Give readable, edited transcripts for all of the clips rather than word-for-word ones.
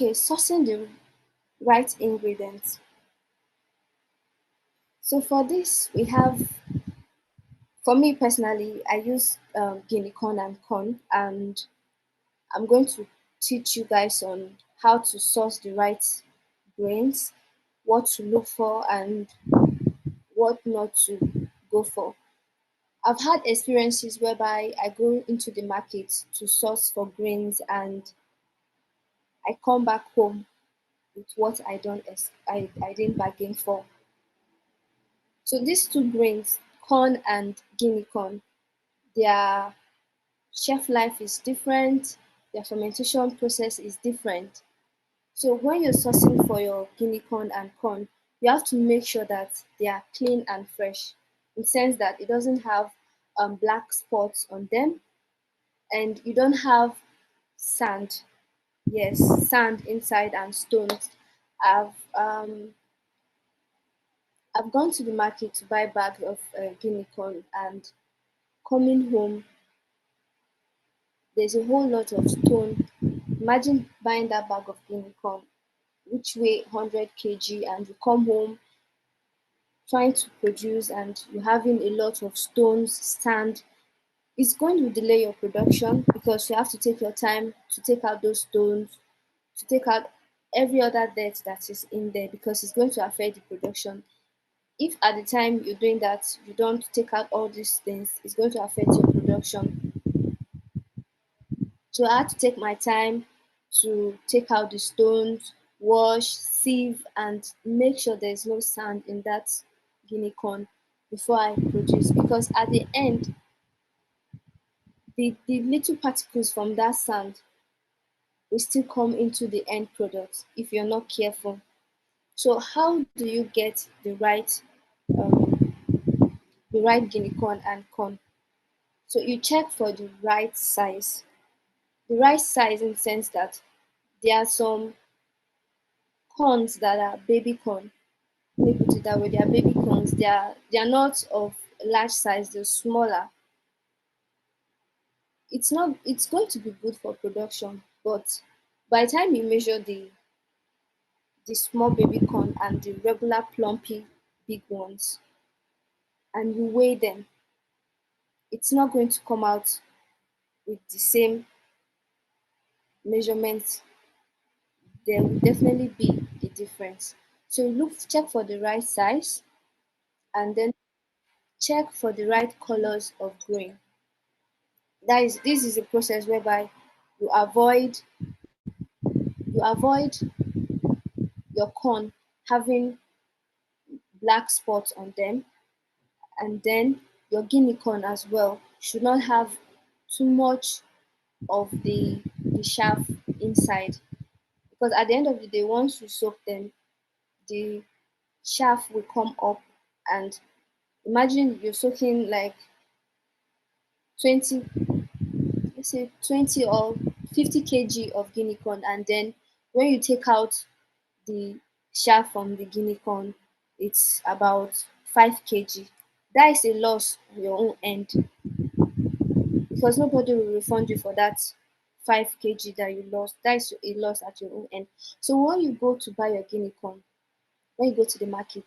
Okay, sourcing the right ingredients. So for this, we have, for me personally, I use guinea corn and corn, and I'm going to teach you guys on how to source the right grains, what to look for, and what not to go for. I've had experiences whereby I go into the market to source for grains and I come back home with what I didn't bargain for. So these two grains, corn and guinea corn, their shelf life is different, their fermentation process is different. So when you're sourcing for your guinea corn and corn, you have to make sure that they are clean and fresh, in the sense that it doesn't have black spots on them, and you don't have sand. Yes, sand inside and stones. I've um, I've gone to the market to buy bags of guinea corn, and coming home, there's a whole lot of stone. Imagine buying that bag of guinea corn, which weigh 100 kg, and you come home trying to produce and you're having a lot of stones, sand. It's going to delay your production because you have to take your time to take out those stones, to take out every other dirt that is in there, because it's going to affect the production. If at the time you're doing that, you don't take out all these things, it's going to affect your production. So I had to take my time to take out the stones, wash, sieve, and make sure there's no sand in that guinea corn before I produce. Because at the end, the little particles from that sand will still come into the end product if you're not careful. So how do you get um, the right guinea corn and corn? So you check for the right size. The right size in the sense that there are some corns that are baby corn. Let me put it that way. They are baby corns. They are not of large size. They're smaller. It's going to be good for production, but by the time you measure the small baby corn and the regular plumpy big ones, and you weigh them, it's not going to come out with the same measurements. There will definitely be a difference. So check for the right size, and then check for the right colors of grain. This is a process whereby you avoid you avoid your corn having black spots on them, and then your guinea corn as well should not have too much of the chaff inside, because at the end of the day, once you soak them, the chaff will come up. And imagine you're soaking like 20, let's say 20 or 50 kg of guinea corn, and then when you take out the chaff from the guinea corn, it's about 5 kg. That is a loss on your own end, because nobody will refund you for that 5 kg that you lost. That is a loss at your own end. So when you go to buy your guinea corn, when you go to the market,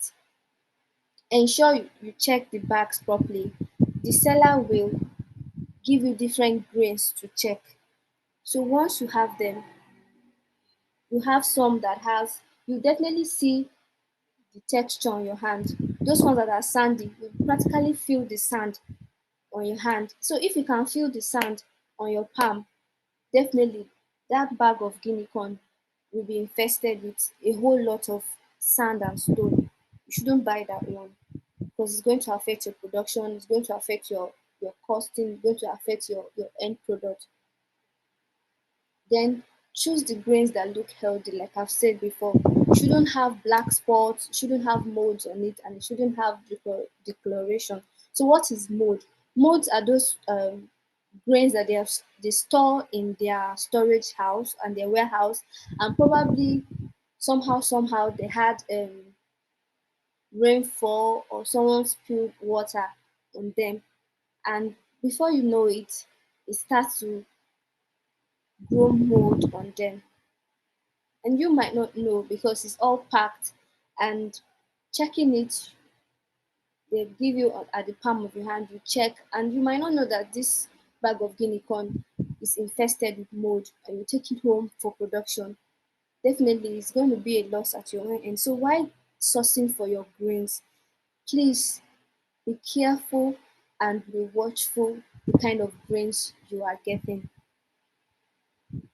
ensure you check the bags properly. The seller will give you different grains to check. So once you have them, you have some that has, you definitely see the texture on your hand. Those ones that are sandy, you practically feel the sand on your hand. So if you can feel the sand on your palm, definitely that bag of guinea corn will be infested with a whole lot of sand and stone. You shouldn't buy that one, because it's going to affect your production, it's going to affect your costing, it's going to affect your end product. Then choose the grains that look healthy, like I've said before. It shouldn't have black spots, it shouldn't have molds on it, and it shouldn't have decoloration. So what is mold? Molds are those grains that they store in their storage house and their warehouse, and probably somehow they had rainfall or someone spilled water on them, and before you know it, it starts to grow mold on them. and you might not know because it's all packed, and checking it, they give you at the palm of your hand, you check, and you might not know that this bag of guinea corn is infested with mold, and you take it home for production. Definitely it's going to be a loss at your own end. So while sourcing for your grains, please be careful and be watchful the kind of grains you are getting.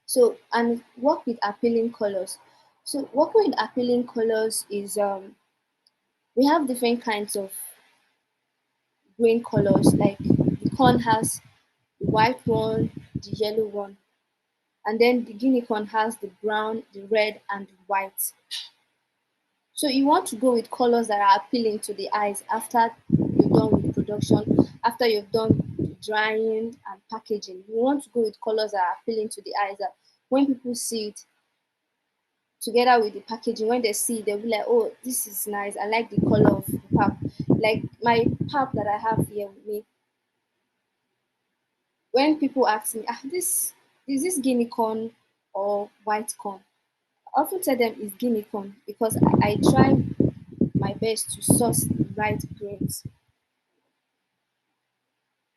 So, and work with appealing colors. So working with appealing colors is we have different kinds of grain colors. Like the corn has the white one, the yellow one, and then the guinea corn has the brown, the red, and the white. So you want to go with colors that are appealing to the eyes after you're done with production, after you've done drying and packaging. You want to go with colors that are appealing to the eyes, that when people see it together with the packaging, when they see it, they'll be like, oh, this is nice. I like the color of the pap. Like my pap that I have here with me, when people ask me, this is this guinea corn or white corn? I often tell them it's guinea corn because I try my best to source the right grains.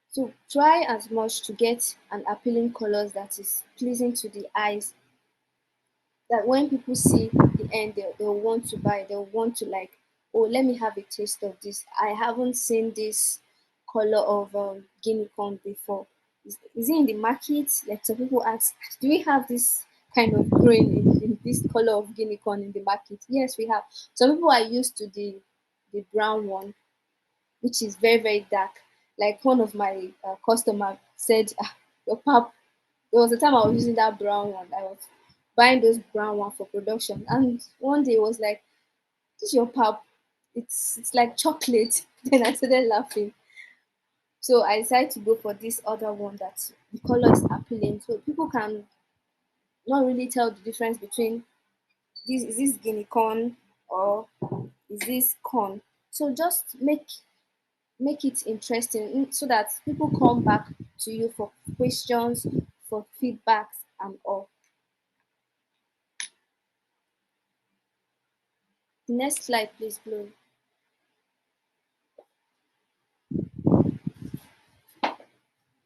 So try as much to get an appealing colors that is pleasing to the eyes, that when people see the end, they'll want to buy, they'll want to like, oh, let me have a taste of this. I haven't seen this color of guinea corn before. Is it in the market? Like some people ask, do we have this kind of grain in this color of guinea corn in the market? Yes, we have. Some people are used to the brown one, which is very, very dark. Like one of my customer said, your pap, there was a time I was using that brown one. I was buying those brown one for production. And one day it was like, this is your pap. It's like chocolate. Then I started laughing. So I decided to go for this other one that the color is appealing. So people can not really tell the difference between this, is this guinea corn or is this corn. So just make it interesting, so that people come back to you for questions, for feedbacks and all. Next slide, please, Blue.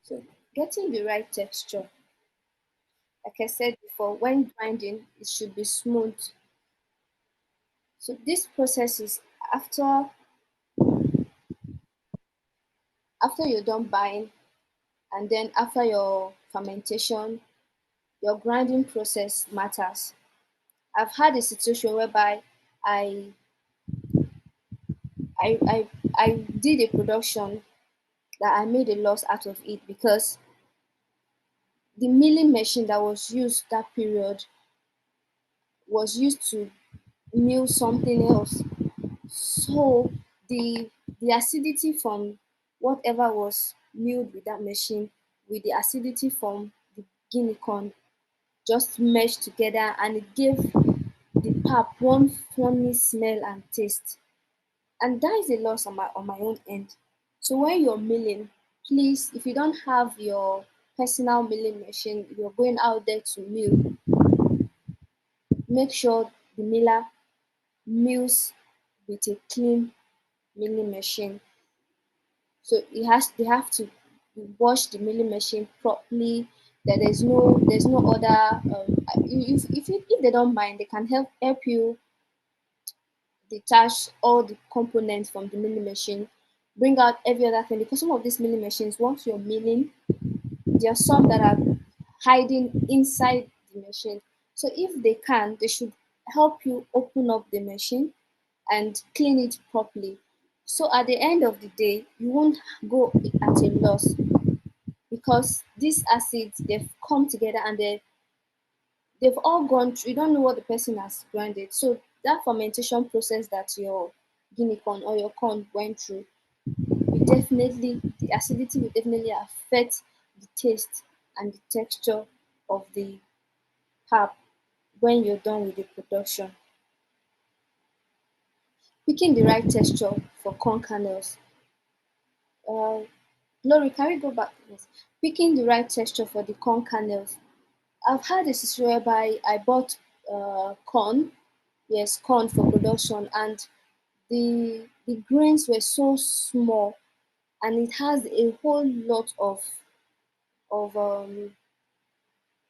So getting the right texture, like I said before, when grinding, it should be smooth. So this process is after after you're done buying, and then after your fermentation, your grinding process matters. I've had a situation whereby I I I, I did a production that I made a loss out of it because the milling machine that was used that period was used to mill something else. So the the acidity from whatever was milled with that machine with the acidity from the guinea corn just meshed together, and it gave the pap one funny smell and taste. And that is a loss on my own end. So when you're milling, please, if you don't have your personal milling machine, you're going out there to mill, make sure the miller mills with a clean milling machine. So they have to wash the milling machine properly. That there's no other if they don't mind, they can help you detach all the components from the milling machine, bring out every other thing, because some of these milling machines, once you're milling, there are some that are hiding inside the machine. So if they can, they should help you open up the machine and clean it properly. So at the end of the day, you won't go at a loss, because these acids, they've come together and they've all gone through. You don't know what the person has grinded. So that fermentation process that your guinea corn or your corn went through will definitely, the acidity will definitely affect the taste and the texture of the pap when you're done with the production. Picking the right texture for corn kernels. Uh, Glory, can we go back? Yes. Picking the right texture for the corn kernels. I've had a situation whereby I bought corn. Yes, corn for production, and the grains were so small, and it has a whole lot of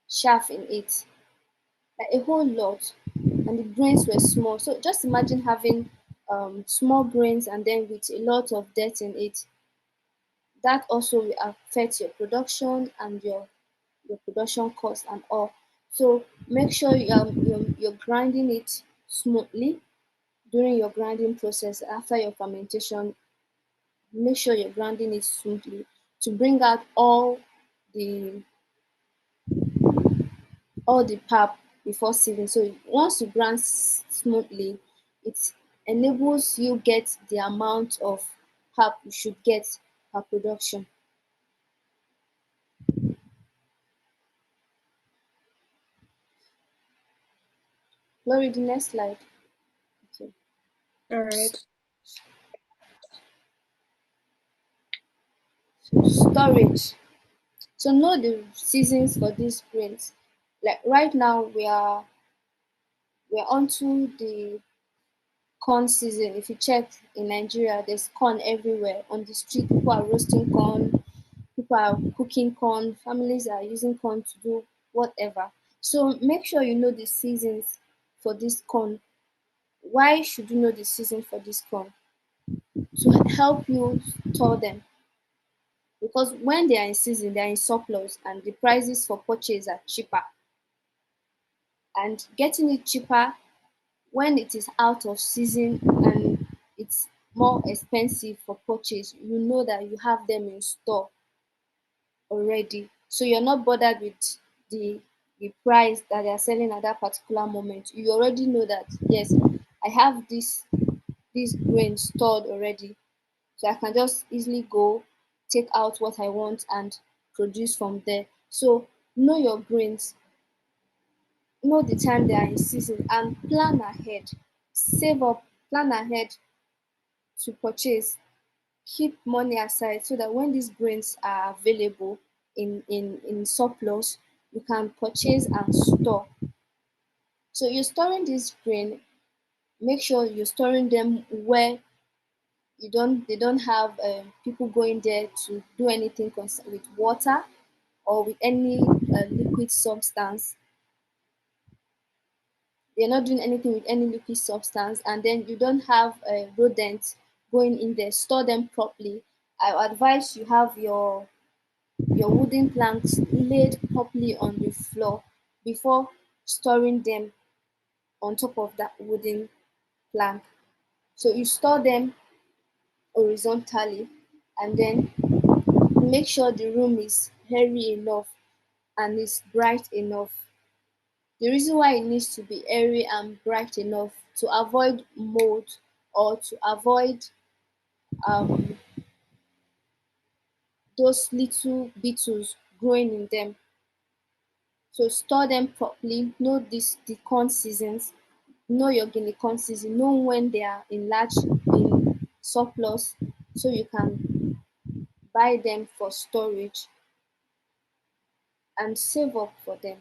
chaff in it, like a whole lot, and the grains were small. So just imagine having small grains and then with a lot of dirt in it. That also will affect your production and your production cost and all. So make sure you're grinding it smoothly during your grinding process. After your fermentation, make sure you're grinding it smoothly to bring out the the pap before sieving. So once you grind smoothly, it enables you get the amount of pap you should get per production. Glory, the next slide. Okay. All right. Storage. So know the seasons for these grains. Like right now, we're onto the corn season. If you check in Nigeria, there's corn everywhere on the street. People are roasting corn, people are cooking corn, families are using corn to do whatever. So make sure you know the seasons for this corn. Why should you know the season for this corn? To help you store them. Because when they are in season, they are in surplus and the prices for purchase are cheaper. And getting it cheaper when it is out of season and it's more expensive for purchase, you know that you have them in store already. So you're not bothered with the the price that they are selling at that particular moment. You already know that yes, I have this grain stored already. So I can just easily go take out what I want and produce from there. So know your grains, know the time they are in season and plan ahead. Save up, plan ahead to purchase. Keep money aside so that when these grains are available in surplus, you can purchase and store. So you're storing this grain, make sure you're storing them where you don't they don't have people going there to do anything with water or with any liquid substance. They're not doing anything with any liquid substance, and then you don't have rodents going in there. Store them properly. I advise you have your wooden planks laid properly on the floor before storing them on top of that wooden plank. So you store them horizontally and then make sure the room is airy enough and is bright enough. The reason why it needs to be airy and bright enough to avoid mold or to avoid um, those little beetles growing in them. So store them properly. Know this the corn seasons. Know your guinea corn season. Know when they are in surplus, so you can buy them for storage and save up for them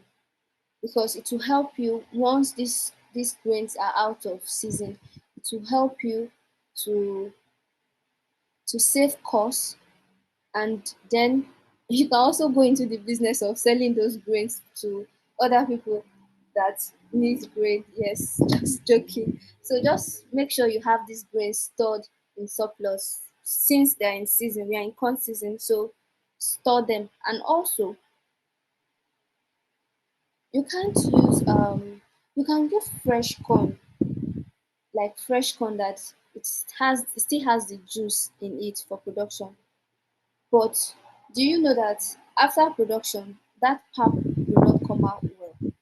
because it will help you once these grains are out of season. It will help you to save costs, and then you can also go into the business of selling those grains to other people that need grain. Yes, just joking. So just make sure you have these grains stored in surplus since they're in season. We are in corn season, so store them. And also you can't use you can get fresh corn, like fresh corn that it still has the juice in it for production. But do you know that after production, that pap will not come out well?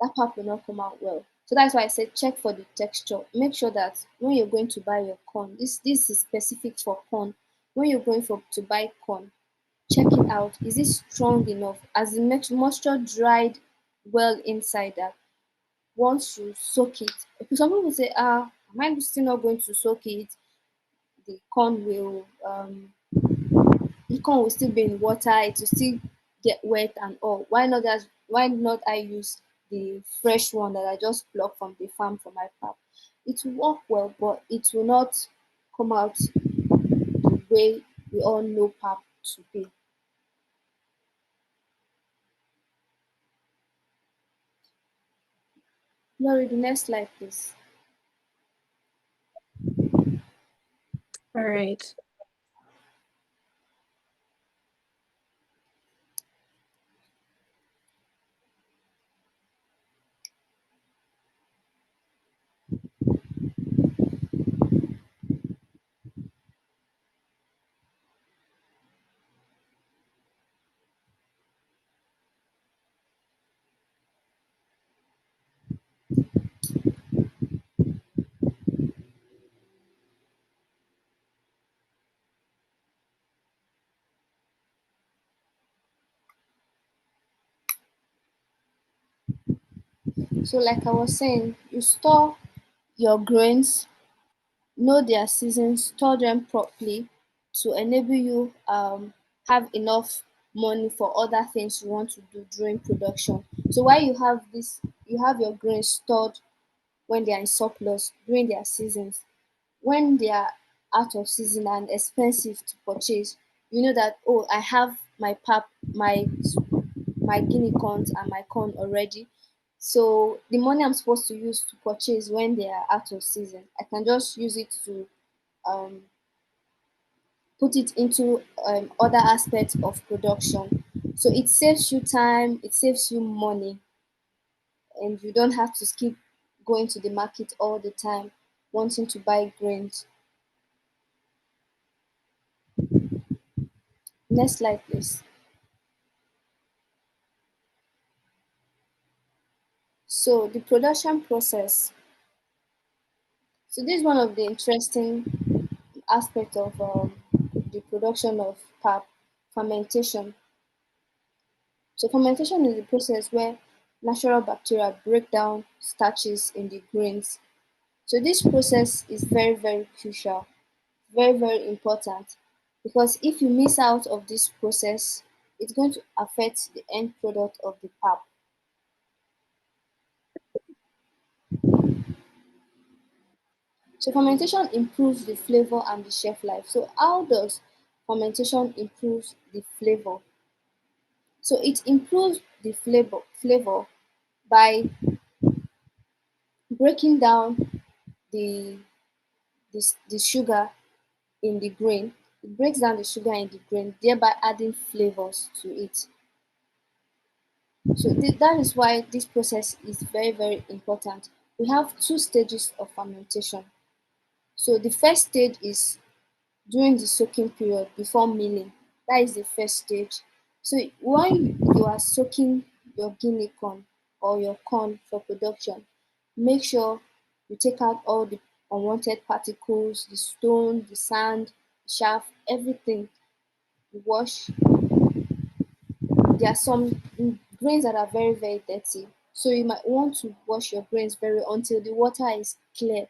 That pap will not come out well. So that's why I said check for the texture. Make sure that when you're going to buy your corn, this is specific for corn. When you're going for to buy corn, check it out. Is it strong enough? As the moisture dried well inside that once you soak it. Because some people say, am I still not going to soak it? The corn will the corn will still be in water, it will still get wet and all. Why not I use the fresh one that I just plucked from the farm for my pap. It will work well, but it will not come out the way we all know pap to be. Laurie, the next slide, please. All right. So, like I was saying, you store your grains, know their seasons, store them properly to enable you have enough money for other things you want to do during production. So while you have this, you have your grains stored when they are in surplus during their seasons. When they are out of season and expensive to purchase, you know that, oh, I have my pap, my guinea corns and my corn already. So the money I'm supposed to use to purchase when they are out of season, I can just use it to um, put it into other aspects of production. So it saves you time, it saves you money, and you don't have to keep going to the market all the time wanting to buy grains. Next slide, please. So the production process. So this is one of the interesting aspects of the production of pap, fermentation. So fermentation is the process where natural bacteria break down starches in the grains. So this process is very, very crucial, very, very important, because if you miss out of this process, it's going to affect the end product of the pap. So fermentation improves the flavor and the shelf life. So how does fermentation improve the flavor? So it improves the flavor by breaking down the, the sugar in the grain. It breaks down the sugar in the grain, thereby adding flavors to it. So that is why this process is very, very important. We have two stages of fermentation. So the first stage is during the soaking period before milling. That is the first stage. So when you are soaking your guinea corn or your corn for production, make sure you take out all the unwanted particles, the stone, the sand, the chaff, everything. You wash. There are some grains that are very, very dirty. So you might want to wash your grains very until the water is clear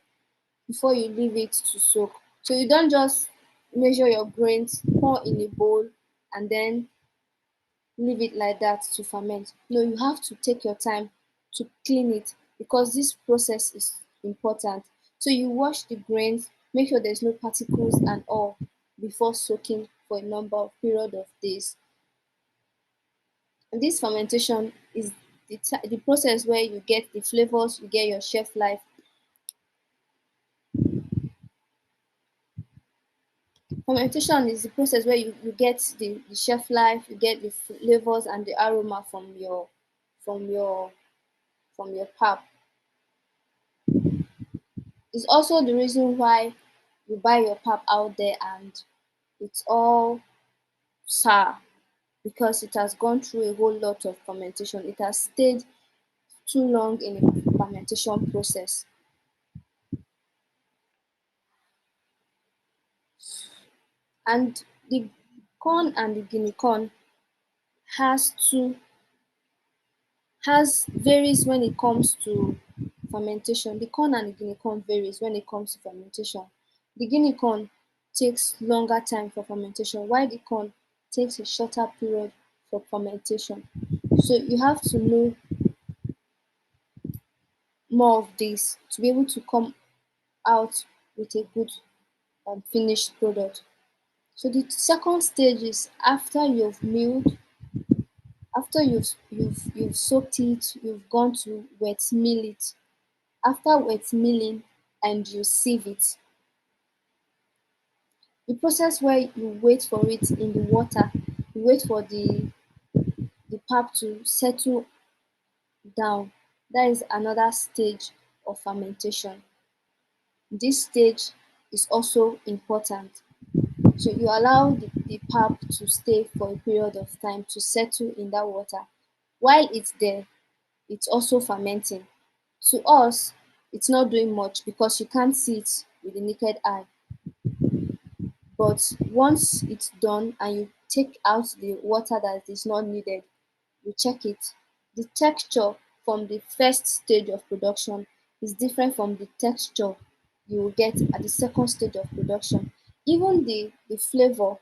before you leave it to soak. So you don't just measure your grains, pour in a bowl, and then leave it like that to ferment. No, you have to take your time to clean it because this process is important. So you wash the grains, make sure there's no particles and all before soaking for a number of period of days. And this fermentation is the process where you get the flavors, you get your shelf life. Fermentation is the process where you get the shelf life, you get the flavors and the aroma from your from your pap. It's also the reason why you buy your pap out there and it's all sour because it has gone through a whole lot of fermentation. It has stayed too long in a fermentation process. And the corn and the guinea corn has two has varies when it comes to fermentation. The corn and the guinea corn varies when it comes to fermentation. The guinea corn takes longer time for fermentation, while the corn takes a shorter period for fermentation. So you have to know more of this to be able to come out with a good finished product. So the second stage is after you've milled, after you've soaked it, you've gone to wet mill it. After wet milling and you sieve it, the process where you wait for it in the water, you wait for the pap to settle down. That is another stage of fermentation. This stage is also important. So you allow the pap to stay for a period of time to settle in that water. While it's there, it's also fermenting. To us, it's not doing much because you can't see it with the naked eye. But once it's done and you take out the water that is not needed, you check it. The texture from the first stage of production is different from the texture you will get at the second stage of production. Even the flavor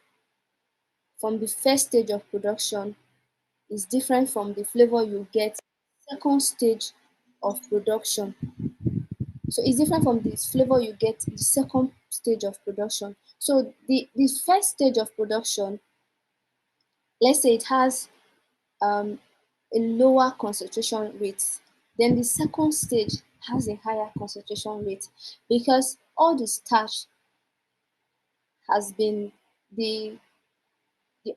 from the first stage of production is different from the flavor you get second stage of production. So it's different from the flavor you get the second stage of production. So the first stage of production, let's say it has um, a lower concentration rate. Then the second stage has a higher concentration rate because all the starch has been the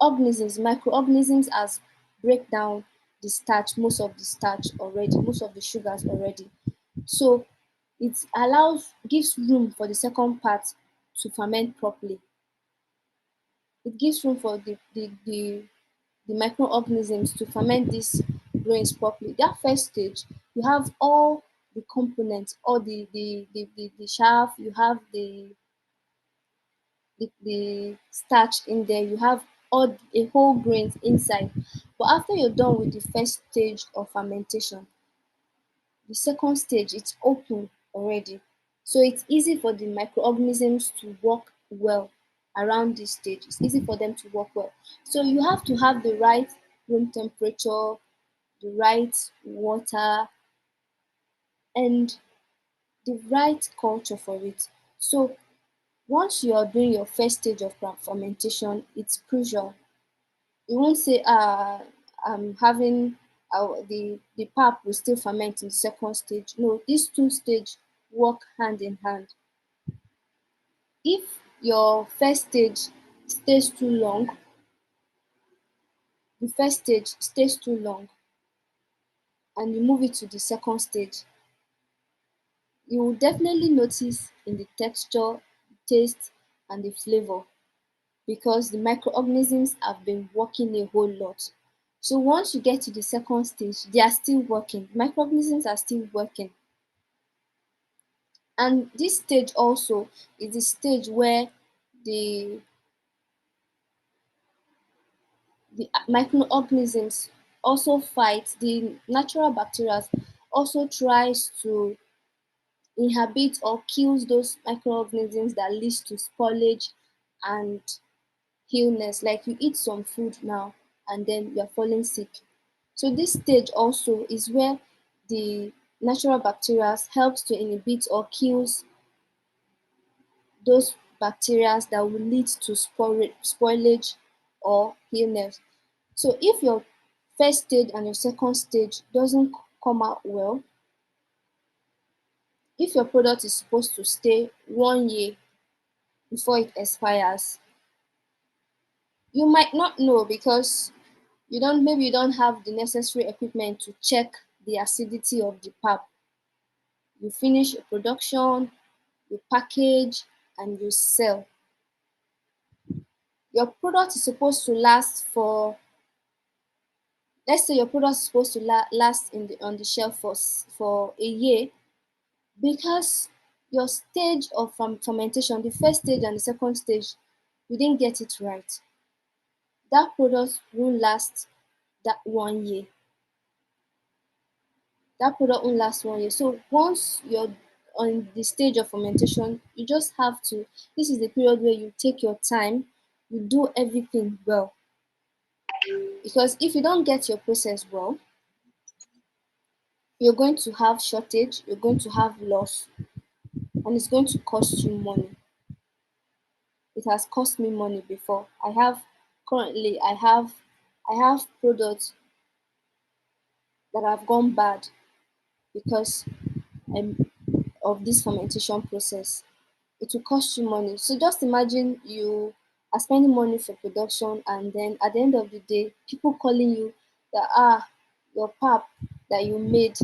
organisms, microorganisms has break down the starch, most of the starch already, most of the sugars already. So it allows, gives room for the second part to ferment properly. It gives room for the microorganisms to ferment these grains properly. That first stage, you have all the components, all the chaff, you have the starch in there, you have all a whole grains inside. But after you're done with the first stage of fermentation, the second stage it's open already. So it's easy for the microorganisms to work well around this stage. It's easy for them to work well. So you have to have the right room temperature, the right water, and the right culture for it. So once you are doing your first stage of fermentation, it's crucial. You won't say, I'm having the pap will still ferment in the second stage. No, these two stages work hand in hand. If your first stage stays too long, the first stage stays too long, and you move it to the second stage, you will definitely notice in the texture, taste, and the flavor because the microorganisms have been working a whole lot. So once you get to the second stage, they are still working. Microorganisms are still working. And this stage also is the stage where the the microorganisms also fight, the natural bacteria also tries to inhabit or kills those microorganisms that leads to spoilage and illness. Like you eat some food now and then you're falling sick. So this stage also is where the natural bacteria helps to inhibit or kills those bacteria that will lead to spoilage or illness. So if your first stage and your second stage doesn't come out well, if your product is supposed to stay 1 year before it expires, you might not know because you don't have the necessary equipment to check the acidity of the pap. You finish your production, you package, and you sell. Your product is supposed to last for, let's say your product is supposed to last in the on the shelf for a year, because your stage of fermentation, the first stage and the second stage, you didn't get it right. That product won't last that 1 year. That product won't last 1 year. So once you're on the stage of fermentation, you just have to, this is the period where you take your time, you do everything well. Because if you don't get your process well, You're going to have shortage, you're going to have loss, and it's going to cost you money. It has cost me money before. Currently I have products that have gone bad because um, of this fermentation process. It will cost you money. So just imagine you are spending money for production, and then at the end of the day, people calling you that your pap that you made,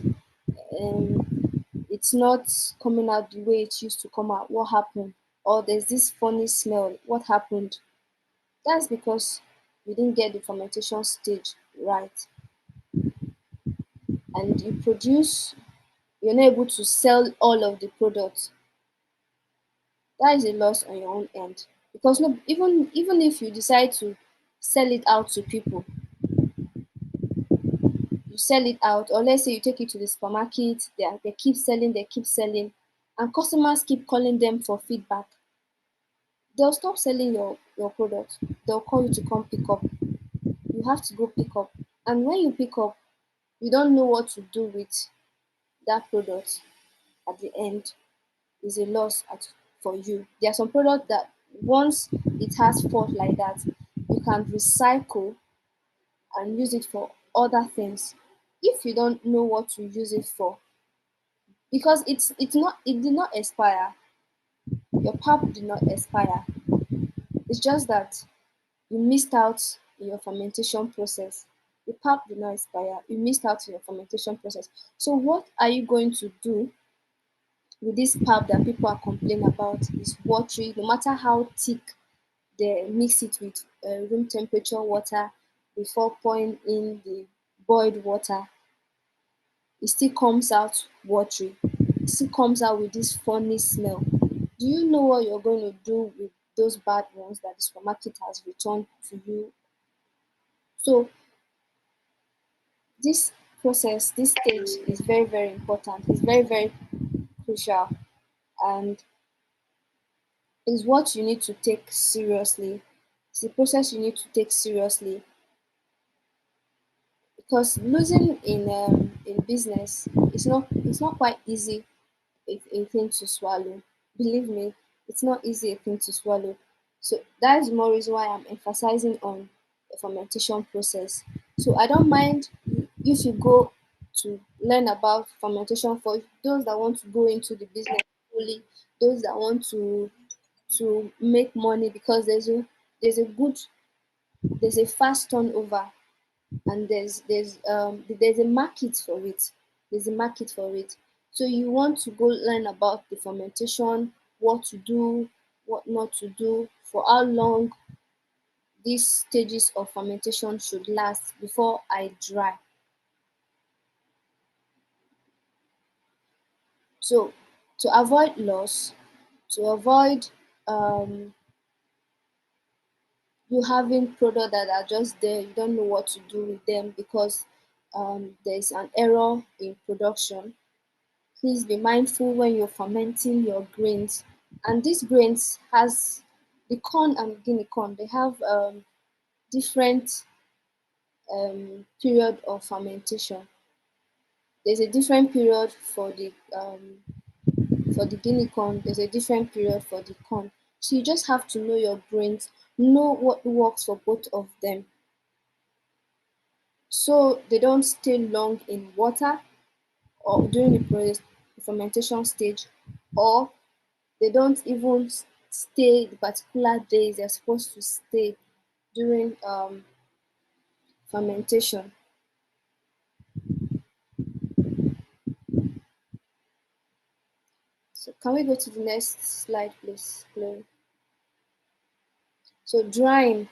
it's not coming out the way it used to come out. What happened? Or there's this funny smell. What happened? That's because you didn't get the fermentation stage right, and you're not able to sell all of the products. That is a loss on your own end, because no, even if you decide to sell it out to people, you sell it out, or let's say you take it to the supermarket, they keep selling, and customers keep calling them for feedback. They'll stop selling your product. They'll call you to come pick up. You have to go pick up, and when you pick up, you don't know what to do with that product. At the end, is a loss for you. There are some products that once it has fault like that, you can recycle and use it for other things. If you don't know what to use it for, because it did not expire. Your pap did not expire. It's just that you missed out in your fermentation process. The pap did not expire. You missed out in your fermentation process. So what are you going to do with this pap that people are complaining about? Is watery, no matter how thick they mix it with room temperature water before pouring in the boiled water, it still comes out watery. It still comes out with this funny smell. Do you know what you're going to do with those bad ones that the supermarket has returned to you? So this this stage is very, very important. It's very, very crucial, and is what you need to take seriously. It's a process you need to take seriously, because losing in business it's not quite easy a thing to swallow. Believe me, it's not easy a thing to swallow. So that's more reason why I'm emphasizing on the fermentation process. So I don't mind if you go to learn about fermentation, for those that want to go into the business fully, those that want to make money, because there's a good there's a fast turnover, and there's a market for it. There's a market for it. So you want to go learn about the fermentation, what to do, what not to do, for how long these stages of fermentation should last before I dry. So to avoid loss, to avoid um, you having products that are just there, you don't know what to do with them because there's an error in production. Please be mindful when you're fermenting your grains. And these grains has the corn and guinea corn, they have different period of fermentation. There's a different period for the guinea corn, there's a different period for the corn. So you just have to know your grains, know what works for both of them, so they don't stay long in water or during the fermentation stage, or they don't even stay the particular days they're supposed to stay during fermentation. So can we go to the next slide, please, Chloe? So drying.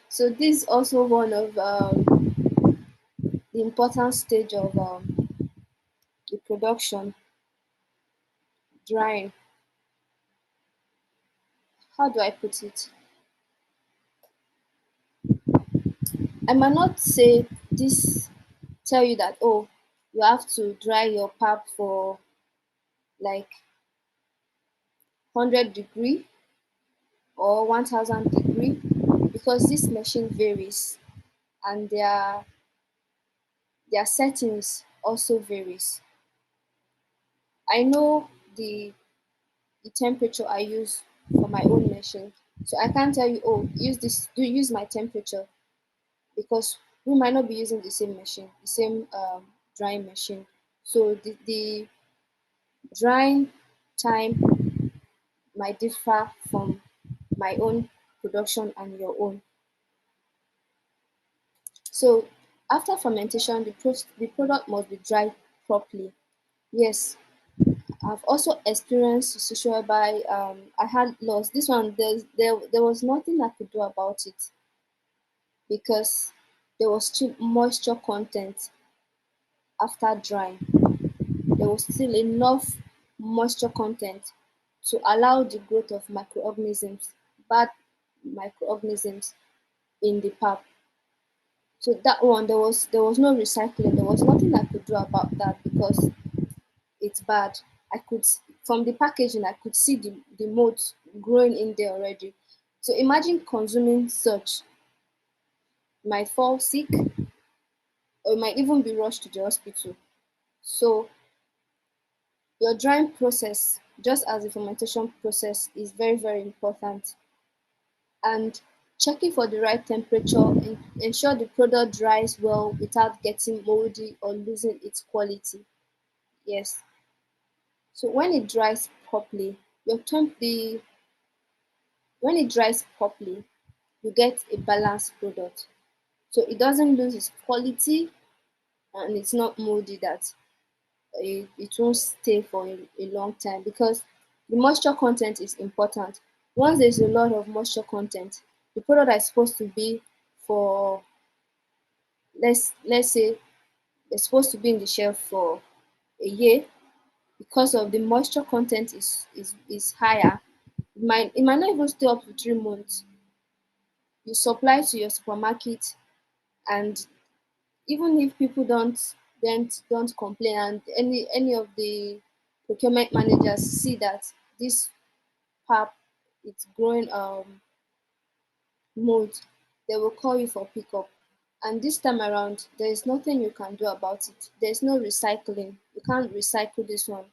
So this is also one of the important stage of the production, drying. How do I put it? I might not say this, tell you that, oh, you have to dry your pap for like 100 degree or 1000 degree, because this machine varies, and their settings also varies. I know the temperature I use for my own machine. So I can't tell you, oh, use this, do use my temperature, because we might not be using the same machine, the same drying machine. So the drying time might differ from my own production and your own. So after fermentation, the product must be dried properly. Yes, I've also experienced a situation whereby I had loss. This one, there was nothing I could do about it because there was still moisture content after drying. There was still enough moisture content to allow the growth of microorganisms, bad microorganisms in the pap. So that one, there was no recycling. There was nothing I could do about that because it's bad. I could from the packaging I could see the mold growing in there already. So imagine consuming such. You might fall sick or you might even be rushed to the hospital. So your drying process, just as the fermentation process, is very, very important. And checking for the right temperature and ensure the product dries well without getting moldy or losing its quality. Yes. So when it dries properly, your temp the when it dries properly, you get a balanced product. So it doesn't lose its quality and it's not moldy that it won't stay for a long time because the moisture content is important. Once there's a lot of moisture content, the product is supposed to be for let's say it's supposed to be in the shelf for a year because of the moisture content is higher. It might not even stay up to 3 months. You supply to your supermarket, and even if people don't complain, and any of the procurement managers see that this pap it's growing mold, they will call you for pickup. And this time around, there is nothing you can do about it. There's no recycling. You can't recycle this one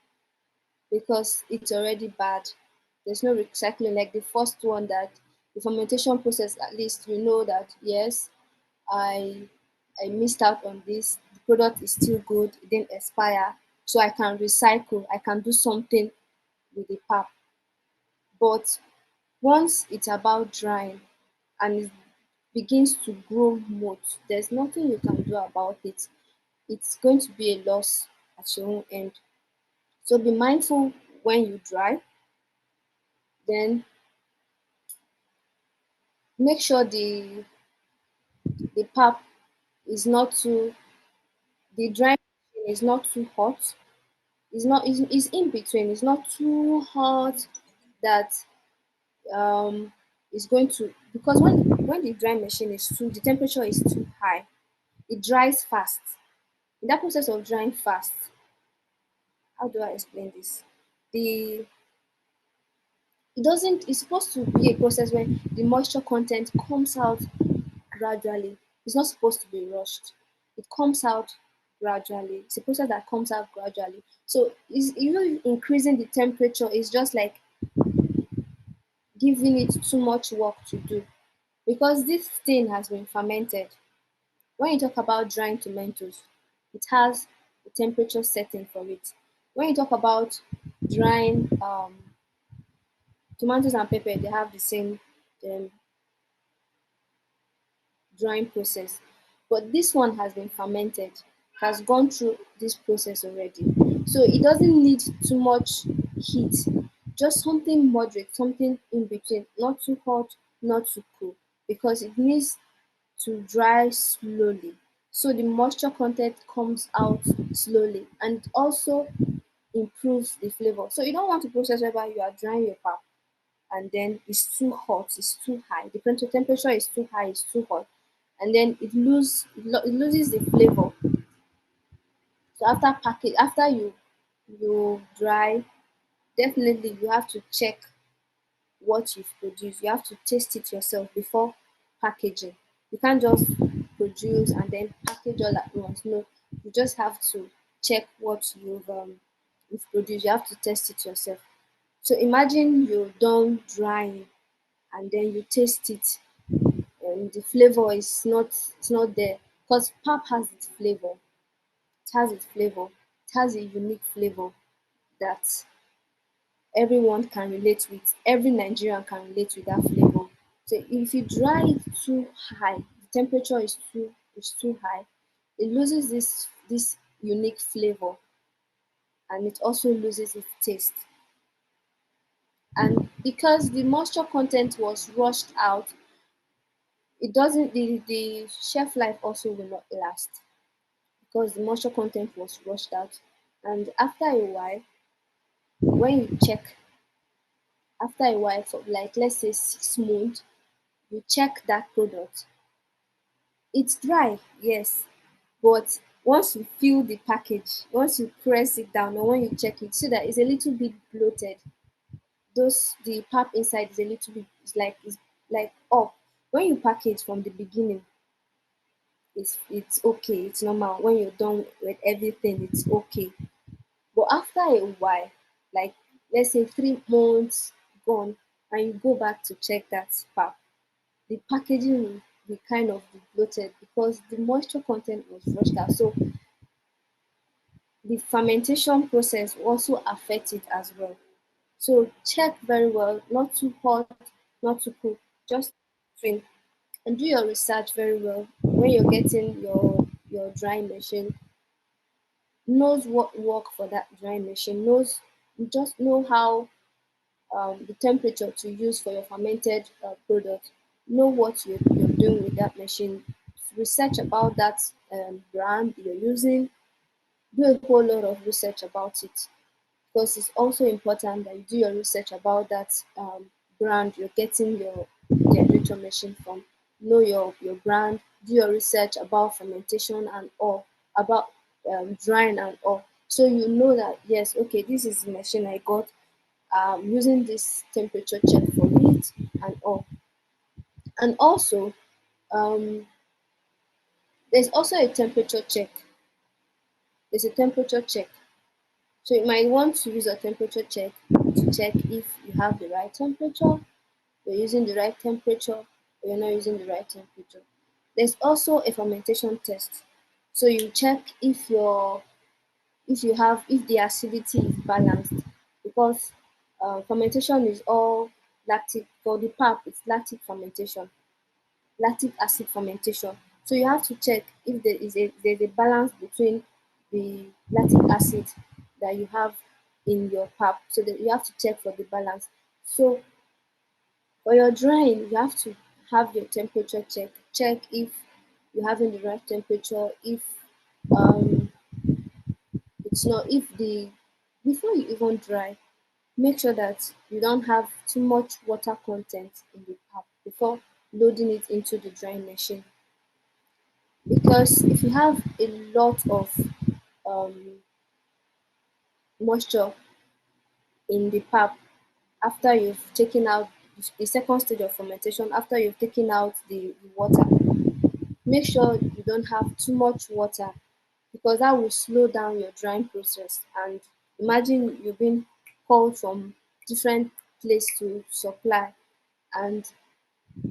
because it's already bad. There's no recycling like the first one, that the fermentation process, at least you know that yes, I I missed out on this. The product is still good, it didn't expire. So I can recycle, I can do something with the pap. But once it's about drying and it begins to grow mold, there's nothing you can do about it. It's going to be a loss at your own end. So be mindful when you dry, then make sure the pap is not too the dry is not too hot. It's in between. It's not too hot that is going to, because when the dry machine is too the temperature is too high, it dries fast. In that process of drying fast, how do I explain this? The it doesn't It's supposed to be a process where the moisture content comes out gradually. It's not supposed to be rushed. It comes out gradually. It's a process that comes out gradually. So increasing the temperature is just like giving it too much work to do because this thing has been fermented. When you talk about drying tomatoes, it has a temperature setting for it. When you talk about drying tomatoes and pepper, they have the same um, drying process. But this one has been fermented, has gone through this process already. So it doesn't need too much heat, just something moderate, something in between, not too hot, not too cool, because it needs to dry slowly. So the moisture content comes out slowly and it also improves the flavor. So you don't want to process whereby you are drying your pap and then it's too hot, it's too high. The temperature is too high, it's too hot, and then it loses the flavor. So after you dry, definitely you have to check what you've produced. You have to taste it yourself before packaging. You can't just produce and then package all at once. No, you just have to. check what you've produced. You have to test it yourself. So imagine you're done drying and then you taste it and the flavor is not it's not there because pap has its flavor. It has its flavor. It has a unique flavor that everyone can relate with. Every Nigerian can relate with that flavor. So if you dry it too high, the temperature is too high, it loses this unique flavor and it also loses its taste. And because the moisture content was rushed out, it doesn't the shelf life also will not last because the moisture content was rushed out. And after a while, when you check, after a while, for like let's say 6 months, you check that product. It's dry, yes, but once you feel the package, once you press it down or when you check it, see that it's a little bit bloated. Those the pap inside is a little bit it's like up. When you package from the beginning, it's okay, it's normal. When you're done with everything, it's okay. But after a while, like let's say 3 months gone, and you go back to check that pap, the packaging will be kind of be bloated because the moisture content was rushed out. So the fermentation process will also affect it as well. So check very well, not too hot, not too cool, just between. And do your research very well when you're getting your drying machine. Knows what work for that drying machine. Knows you just know how the temperature to use for your fermented product. Know what you're doing with that machine. Research about that brand you're using. Do a whole lot of research about it because it's also important that you do your research about that brand you're getting your dehydrator machine from. Know your brand. Do your research about fermentation and all, about drying and all. So you know that yes, okay, this is the machine I got using this temperature check for it and all. And also, um, there's also a temperature check. There's a temperature check. So you might want to use a temperature check to check if you have the right temperature, you're using the right temperature, or you're not using the right temperature. There's also a fermentation test. So you check if the acidity is balanced because fermentation is all lactic. For the pap, it's lactic fermentation, lactic acid fermentation. So you have to check if there's a balance between the lactic acid that you have in your pap. So that you have to check for the balance. So for your drying, you have to have your temperature check. Check if you're having the right temperature. If um, it's not, if the before you even dry, make sure that you don't have too much water content in the pap before loading it into the drying machine. Because if you have a lot of um, moisture in the pap after you've taken out the second stage of fermentation, after you've taken out the water, make sure you don't have too much water because that will slow down your drying process. And imagine you've been called from different place to supply and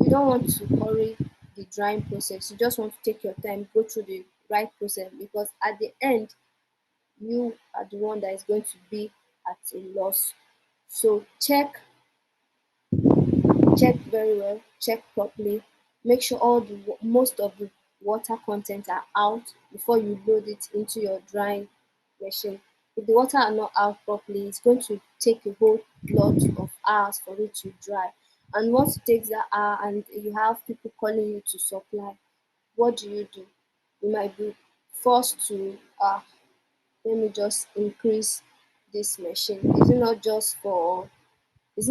you don't want to hurry the drying process. You just want to take your time, go through the right process because at the end you are the one that is going to be at a loss. So check very well, check properly, make sure all the most of the water content are out before you load it into your drying machine. If the water are not out properly, it's going to take a whole lot of hours for it to dry. And once it takes that hour and you have people calling you to supply, what do? You might be forced to let me just increase this machine. Is it not just for this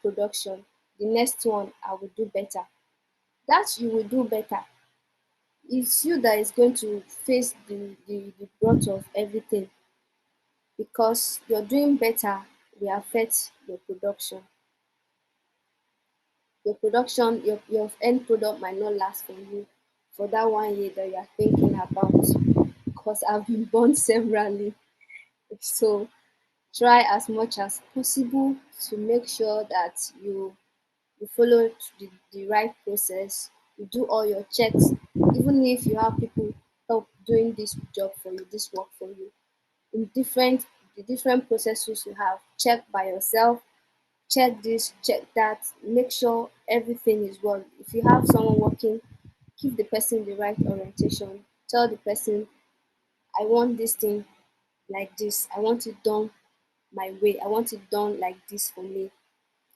production? The next one I will do better. That you will do better. It's you that is going to face the brunt of everything because you're doing better will affect your end product might not last for you for that 1 year that you are thinking about because I've been burned severally. So try as much as possible to make sure that you follow the right process, you do all your checks, even if you have people help doing this job for you, this work for you. In the different processes you have, check by yourself, check this, check that, make sure everything is well. If you have someone working, give the person the right orientation. Tell the person, I want this thing like this. I want it done my way. I want it done like this for me.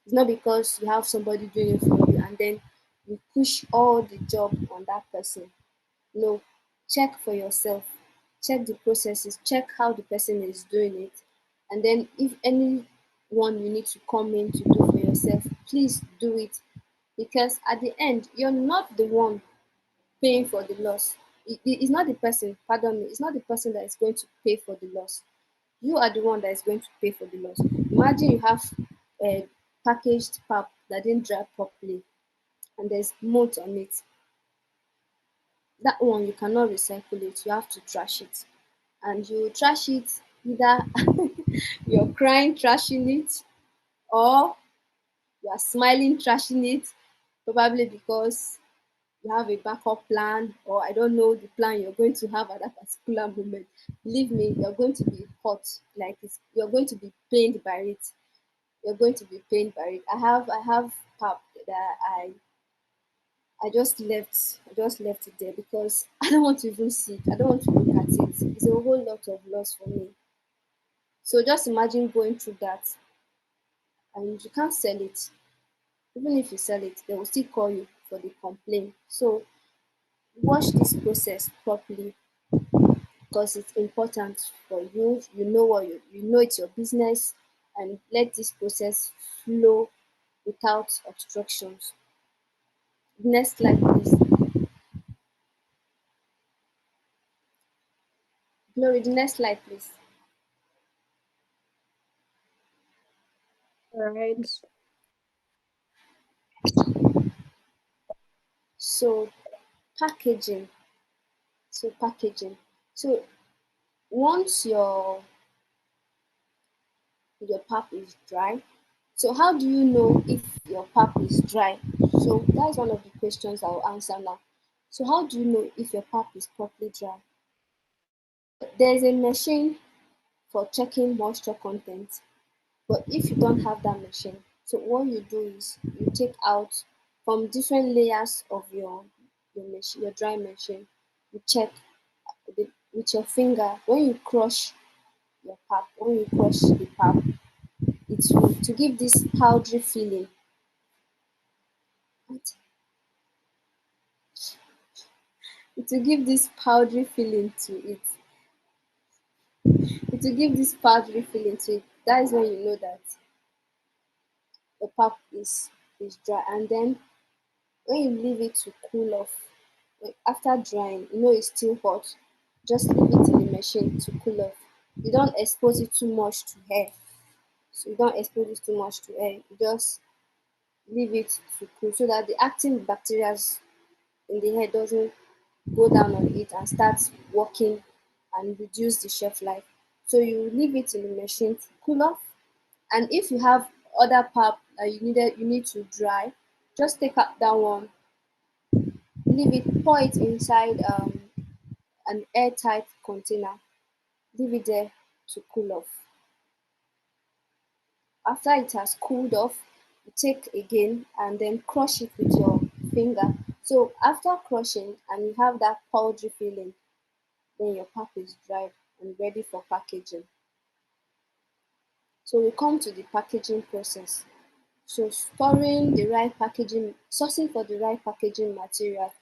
It's not because you have somebody doing it for you and then you push all the job on that person. No, check for yourself. Check the processes. Check how the person is doing it. And then if anyone you need to come in to do for yourself, please do it. Because at the end, you're not the one paying for the loss. It's not the person, pardon me, it's not the person that is going to pay for the loss. You are the one that is going to pay for the loss. Imagine you have a packaged pap that didn't dry properly and there's mold on it. That one you cannot recycle it, you have to trash it. And you trash it either you're crying trashing it, or you are smiling trashing it, probably because you have a backup plan, or I don't know the plan you're going to have at that particular moment. Believe me, you're going to be hot, like you're going to be pained by it. You're going to be pained by it. I have pap that I just left it there because I don't want to even see it. I don't want to look at it. It's a whole lot of loss for me. So just imagine going through that and you can't sell it. Even if you sell it, they will still call you for the complaint. So watch this process properly because it's important for you. You know what you know it's your business, and let this process flow without obstructions. Next slide, please. Glory, the next slide, please. All right. So packaging. Packaging. So once your pap is dry, so how do you know if your pap is dry? So that's one of the questions I'll answer now. So how do you know if your pap is properly dry? There's a machine for checking moisture content, but if you don't have that machine, so what you do is you take out from different layers of your machine, your dry machine, you check with your finger. When you crush your pap, when you crush the pap, it will to give this powdery feeling. What? It will give this powdery feeling to it. It will give this powdery feeling to it. That is when you know that the pap is dry. And then when you leave it to cool off, like after drying, you know it's still hot. Just leave it in the machine to cool off. You don't expose it too much to air. So you don't expose it too much to air. You just leave it to cool so that the active bacteria in the hair doesn't go down on it and start working and reduce the shelf life. So you leave it in the machine to cool off. And if you have other pap that you need to dry, just take out that one, leave it, pour it inside an airtight container, leave it there to cool off. After it has cooled off, you take again and then crush it with your finger. So after crushing and you have that powdery feeling, then your pap is dried and ready for packaging. So we come to the packaging process. So storing the right packaging, sourcing for the right packaging material.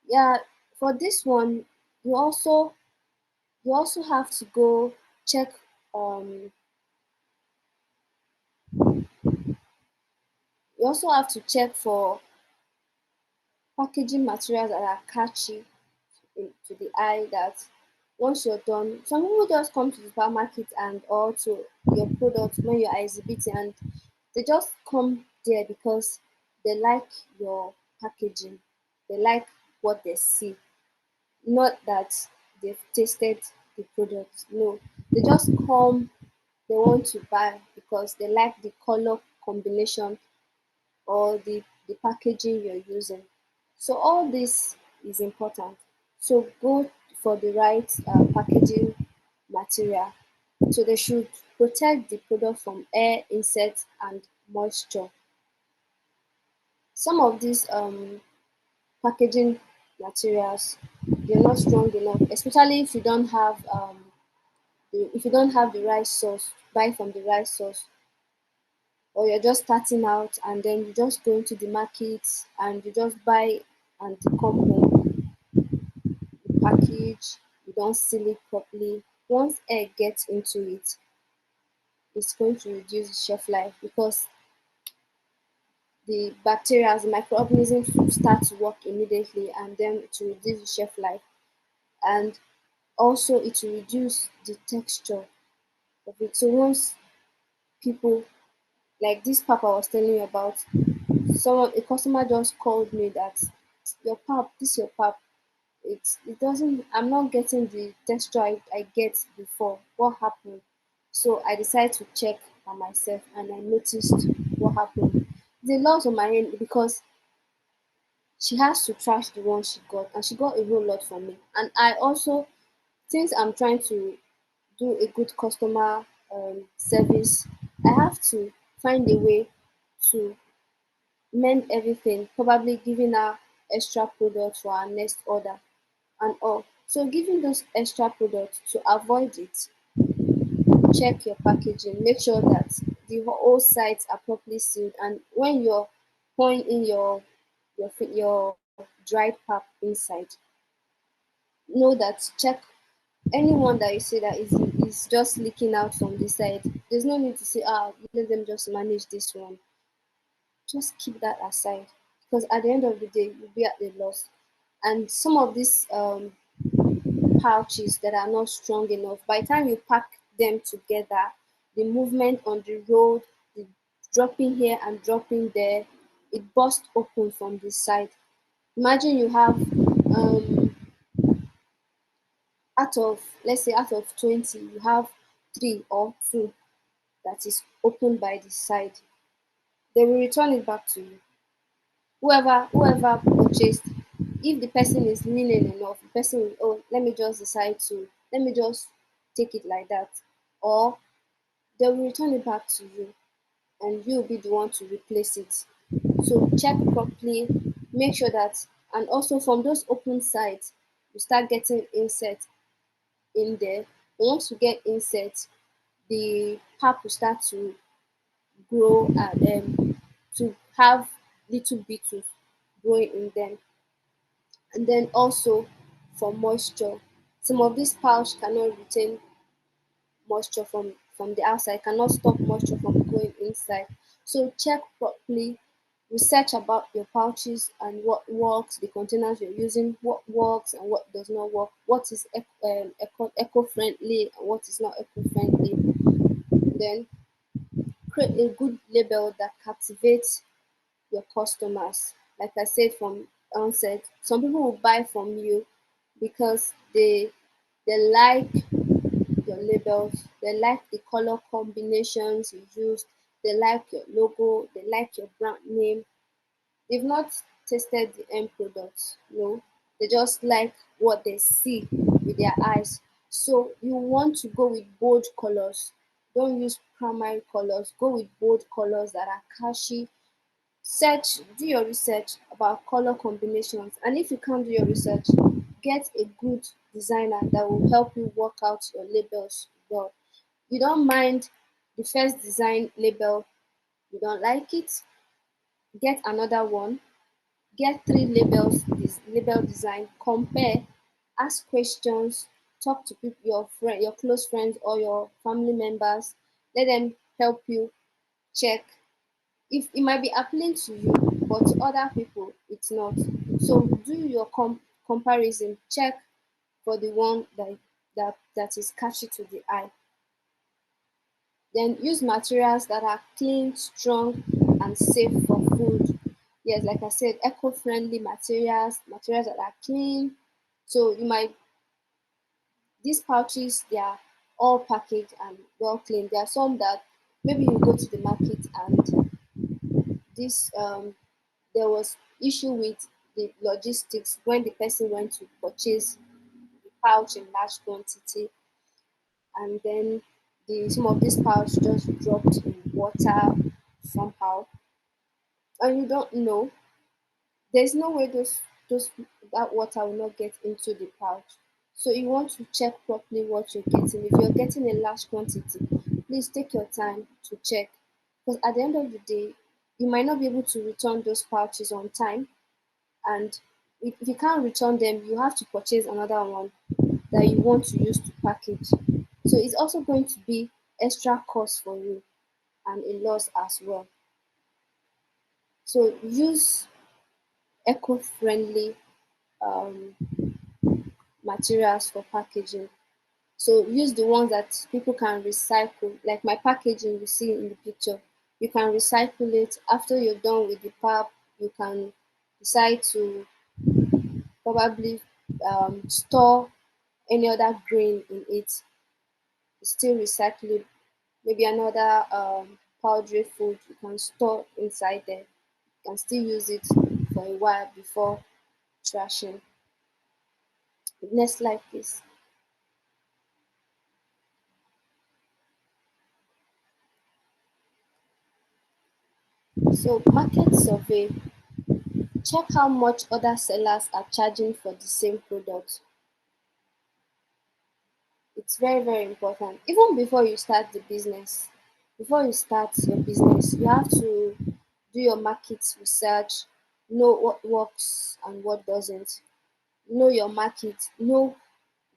Yeah, for this one, you also you also have to go check um you also have to check for packaging materials that are catchy to the eye, that once you're done, some people just come to the supermarket and or to your product when you're exhibiting, and they just come there because they like your packaging, they like what they see, not that they've tasted the product. No, they just come, they want to buy because they like the color combination or the packaging you're using. So all this is important. So go for the right packaging material. So they should protect the product from air, insects, and moisture. Some of these packaging materials, they're not strong enough, especially if you don't have the right source, buy from the right source, or you're just starting out and then you just go into the market and you just buy and come home, the package, you don't seal it properly. Once air gets into it, it's going to reduce the shelf life because the bacteria, the microorganisms will start to work immediately and then it will reduce the shelf life. And also it will reduce the texture of it. So once people, like this pap I was telling you about, someone, a customer just called me that your pap, this your pap, it doesn't, I'm not getting the texture I get before. What happened? So I decided to check by myself and I noticed what happened. The loss on my hand because she has to trash the one she got and she got a whole lot from me. And I also, since I'm trying to do a good customer service, I have to find a way to mend everything, probably giving her extra products for our next order and all. So giving those extra products to avoid it, check your packaging, make sure that the whole sides are properly sealed, and when you're pouring in your dried pap inside, know that check anyone that you see that is just leaking out from the side. There's no need to say, let them just manage this one. Just keep that aside because at the end of the day you'll be at a loss. And some of these pouches that are not strong enough, by the time you pack them together, the movement on the road, the dropping here and dropping there, it bursts open from the side. Imagine you have out of, let's say out of 20, you have three or two that is open by the side. They will return it back to you. Whoever purchased, if the person is lenient enough, the person will, oh, let me just take it like that, or they will return it back to you and you'll be the one to replace it. So check properly, make sure that, and also from those open sides you start getting insects in there. And once you get insects, the pap will start to grow and to have little beetles growing in them. And then also for moisture, some of these pouch cannot retain moisture from the outside, cannot stop moisture from going inside. So check properly, research about your pouches and what works, the containers you're using, what works and what does not work, what is eco-friendly and what is not eco-friendly. Then create a good label that captivates your customers. Like I said from onset, some people will buy from you because they like your labels, they like the color combinations you use, they like your logo, they like your brand name. They've not tested the end product, no. They just like what they see with their eyes. So you want to go with bold colors. Don't use primary colors. Go with bold colors that are catchy. Search, do your research about color combinations, and if you can't do your research, get a good designer that will help you work out your labels well. You don't mind the first design label, you don't like it, get another one, get three labels, this label design, compare, ask questions, talk to people, your close friends or your family members, let them help you check. If it might be appealing to you, but to other people it's not. So do your comparison, check for the one that is catchy to the eye. Then use materials that are clean, strong, and safe for food. Yes, like I said, eco-friendly materials, materials that are clean. So you might These pouches, they are all packaged and well cleaned. There are some that maybe you go to the market and this there was issue with the logistics when the person went to purchase the pouch in large quantity, and then some of this pouch just dropped in water somehow, and you don't know. There's no way those that water will not get into the pouch. So you want to check properly what you're getting. If you're getting a large quantity, please take your time to check. Because at the end of the day, you might not be able to return those pouches on time. And if you can't return them, you have to purchase another one that you want to use to package. So it's also going to be extra cost for you and a loss as well. So use eco-friendly um, materials for packaging. So use the ones that people can recycle, like my packaging you see in the picture. You can recycle it. After you're done with the pulp, you can decide to probably store any other grain in it. Still recycle it. Maybe another powdery food you can store inside there. You can still use it for a while before trashing. Next slide, please. So market survey. Check how much other sellers are charging for the same product. It's very, very important. Even before you start the business, before you start your business, you have to do your market research, know what works and what doesn't. Know your market, know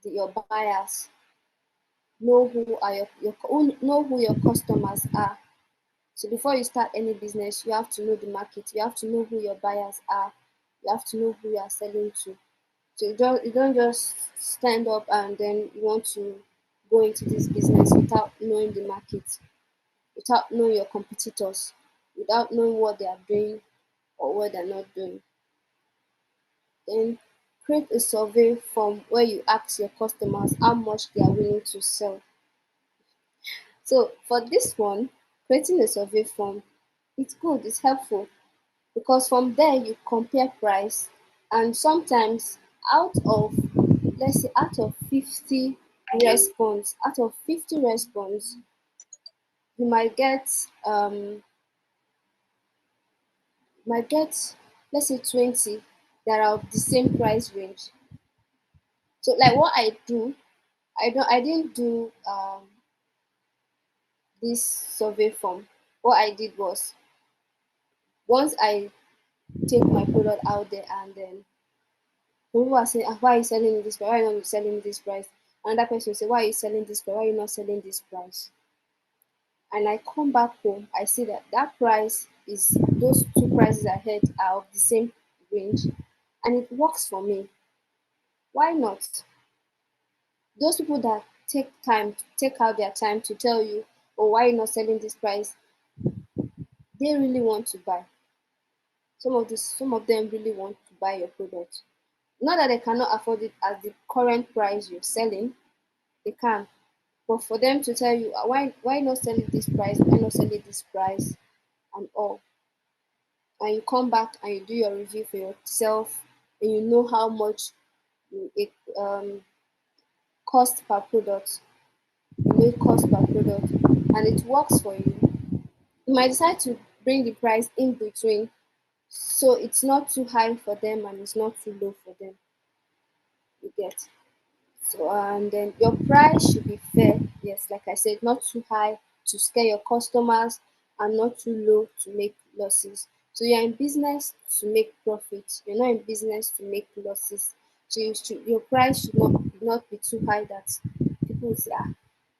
your buyers, know who are know who your customers are. So before you start any business, you have to know the market. You have to know who your buyers are. You have to know who you are selling to. So you don't just stand up and then you want to go into this business without knowing the market, without knowing your competitors, without knowing what they are doing or what they're not doing. Then create a survey form where you ask your customers how much they are willing to sell. So for this one, creating a survey form, it's good, it's helpful because from there you compare price, and sometimes out of let's say out of 50 response you might get let's say 20 that are of the same price range. So like what I do, I didn't do this survey form. What I did was, once I take my product out there and then people are saying, ah, why are you selling this price? Why are you not selling this price? Another person will say, why are you selling this price? Why are you not selling this price? And I come back home, I see that that price is those two prices I had are of the same range, and it works for me. Why not? Those people that take out their time to tell you, oh, why are you not selling this price? They really want to buy. Some of them really want to buy your product. Not that they cannot afford it at the current price you're selling, they can. But for them to tell you, why not sell it this price? Why not sell it this price? And all. And you come back and you do your review for yourself, and you know how much it cost per product. You know it cost per product, and it works for you. You might decide to bring the price in between, so it's not too high for them and it's not too low for them. You get. So and then your price should be fair. Yes, like I said, not too high to scare your customers and not too low to make losses. So you're in business to make profits. You're not in business to make losses. So your price should not be too high that people will say, ah,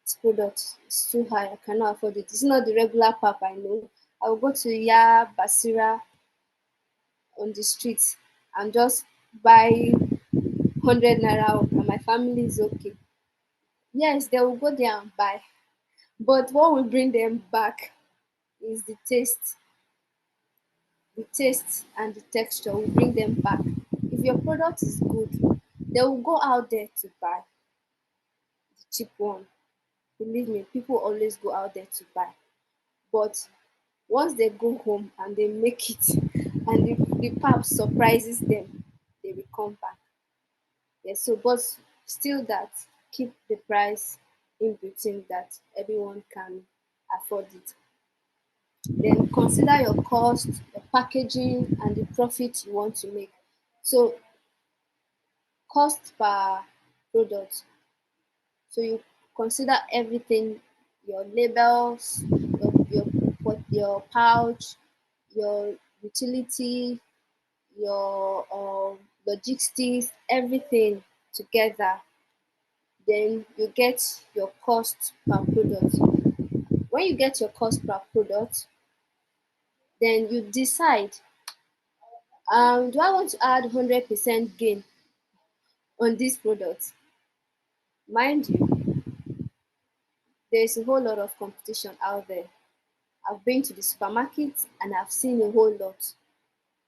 this product is too high. I cannot afford it. It's not the regular pap I know. I will go to Ya Basira on the streets and just buy 100 naira and my family is okay. Yes, they will go there and buy. But what will bring them back is the taste and the texture will bring them back. If your product is good, they will go out there to buy. cheap one. Believe me, people always go out there to buy. But once they go home and they make it and the pap surprises them, they will come back. Yes, so but still that keep the price in between that everyone can afford it. Then consider your cost, your packaging, and the profit you want to make. So cost per product. So you consider everything, your labels, your pouch, your utility, your logistics, everything together. Then you get your cost per product. When you get your cost per product, then you decide, do I want to add 100% gain on this product? Mind you, there's a whole lot of competition out there. I've been to the supermarket and I've seen a whole lot.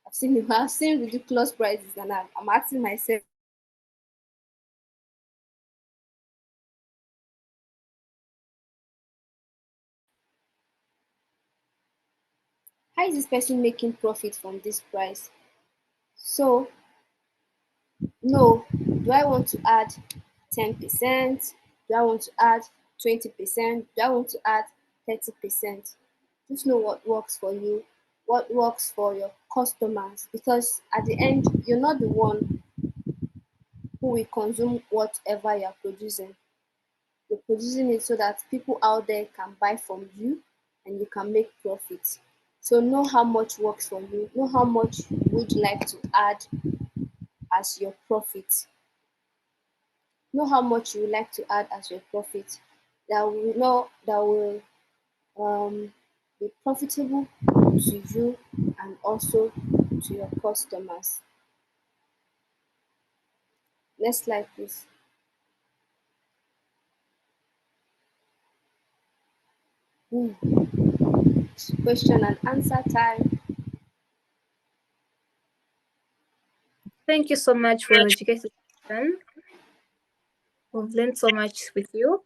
I've seen ridiculous prices, and I'm asking myself, how is this person making profit from this price? So no, do I want to add 10%? Do I want to add 20%? Do I want to add 30%? Just know what works for you, what works for your customers, because at the end, you're not the one who will consume whatever you're producing. You're producing it so that people out there can buy from you and you can make profits. So know how much works for you, know how much you would like to add as your profit. Know how much you would like to add as your profit that will be profitable to you and also to your customers. Next slide, please. Question and answer time. Thank you so much for the educated session. We've learned so much with you.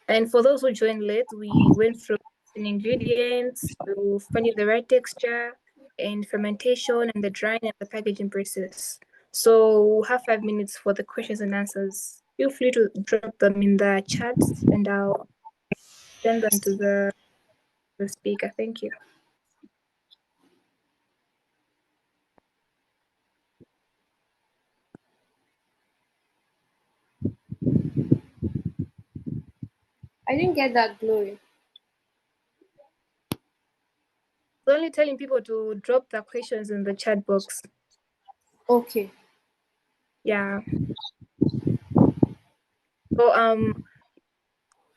And for those who joined late, we went through ingredients, to finding the right texture, and fermentation, and the drying and the packaging process. So we'll have 5 minutes for the questions and answers. Feel free to drop them in the chat, and I'll send them to the speaker. Thank you. I didn't get that, Glory. Only telling people to drop their questions in the chat box. Okay. Yeah. So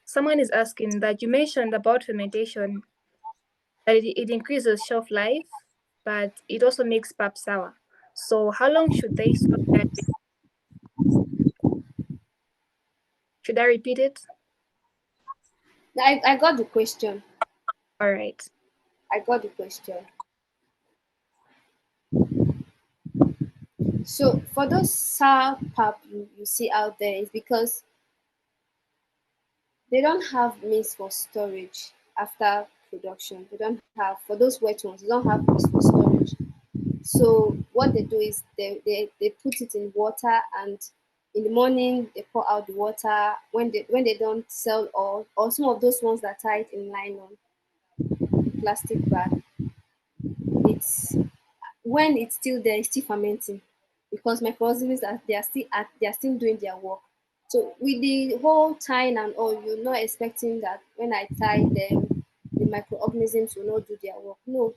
someone is asking that you mentioned about fermentation, that it increases shelf life, but it also makes pap sour. So how long should they store that? Should I repeat it? I got the question. All right. I got the question. So for those sour pap you see out there, is because they don't have means for storage after production. They don't have, for those wet ones, they don't have means for storage. So what they do is they put it in water, and in the morning they pour out the water. When they don't sell all, or some of those ones that tie it in nylon plastic bag, it's when it's still there, it's still fermenting, because microorganisms they are still doing their work. So with the whole tying and all, you're not expecting that when I tie them, the microorganisms will not do their work. No,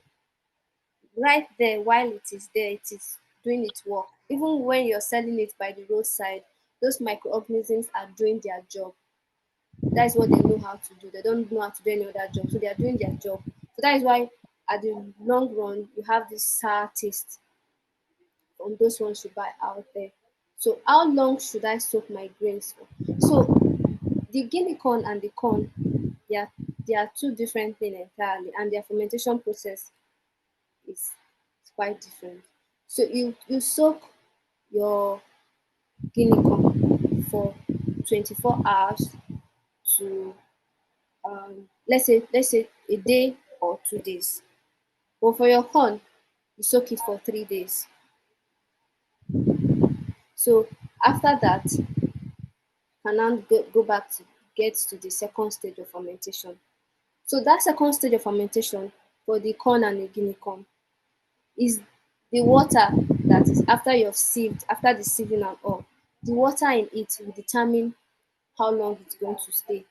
right there while it is there, it is doing its work. Even when you're selling it by the roadside, those microorganisms are doing their job. That's what they know how to do. They don't know how to do any other job, so they are doing their job. So that is why, at the long run, you have this sour taste from those ones you buy out there. So how long should I soak my grains for? So the guinea corn and the corn, they are they are two different things entirely, and their fermentation process is quite different. So you soak your guinea corn for 24 hours. to let's say a day or 2 days. But for your corn, you soak it for 3 days. So after that, you can now go back to get to the second stage of fermentation. So that second stage of fermentation for the corn and the guinea corn is the water that is after you've sieved, after the sieving and all. The water in it will determine how long it's going to stay.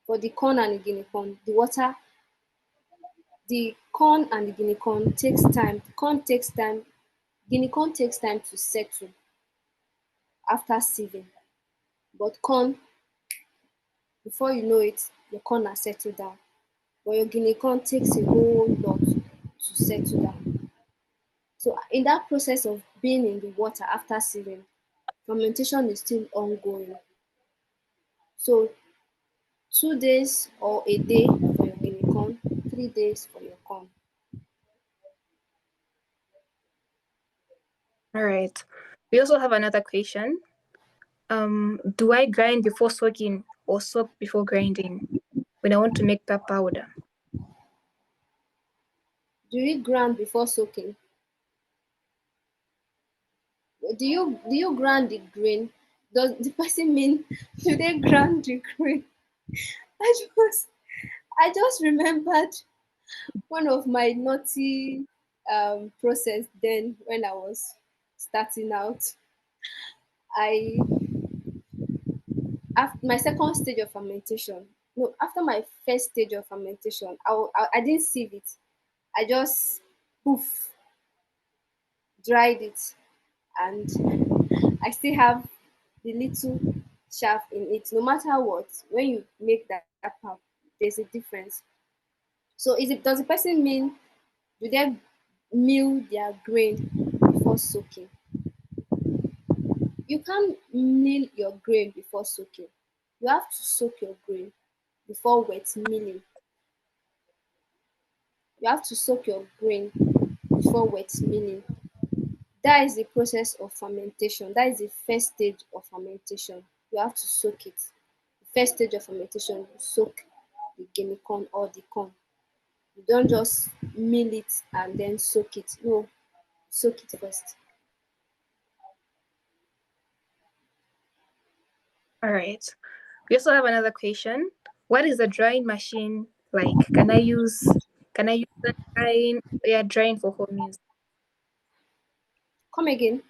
For the corn and the guinea corn, the corn and the guinea corn takes time. Corn takes time, guinea corn takes time to settle after sieving. But corn, before you know it, your corn has settled down. But your guinea corn takes a whole lot to settle down. So in that process of being in the water after sieving, fermentation is still ongoing. So 2 days or a day for your guinea corn, 3 days for your corn. All right. We also have another question. Do I grind before soaking or soak before grinding when I want to make pap powder? Do you grind before soaking? Do you grind the grain? Does the person mean do they grind the grain? I just I just remembered one of my naughty process then when I was starting out. I after my second stage of fermentation, no, after my first stage of fermentation, I didn't sieve it. I just poof dried it, and I still have the little chaff in it. No matter what, when you make that pap, there's a difference. So does the person mean do they mill their grain before soaking? You can't mill your grain before soaking. You have to soak your grain before wet milling. You have to soak your grain before wet milling. That is the process of fermentation. That is the first stage of fermentation. You have to soak it. The first stage of fermentation, you soak the guinea corn or the corn. You don't just mill it and then soak it. No, soak it first. All right. We also have another question. What is the drying machine like? Can I use the drying for home use? Come again.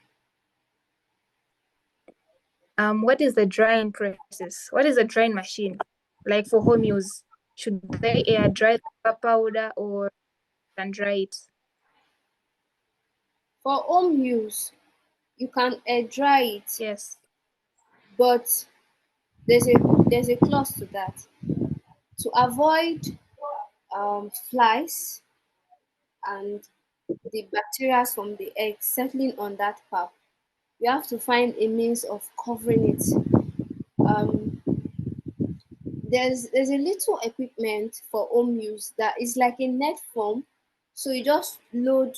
What is the drying process? What is the drying machine like for home use? Should they air dry the powder or can dry it? For home use, you can air dry it, Yes. but there's a there's a clause to that. To avoid flies and the bacteria from the egg settling on that pap, you have to find a means of covering it. Um, there's a little equipment for home use that is like a net form. So you just load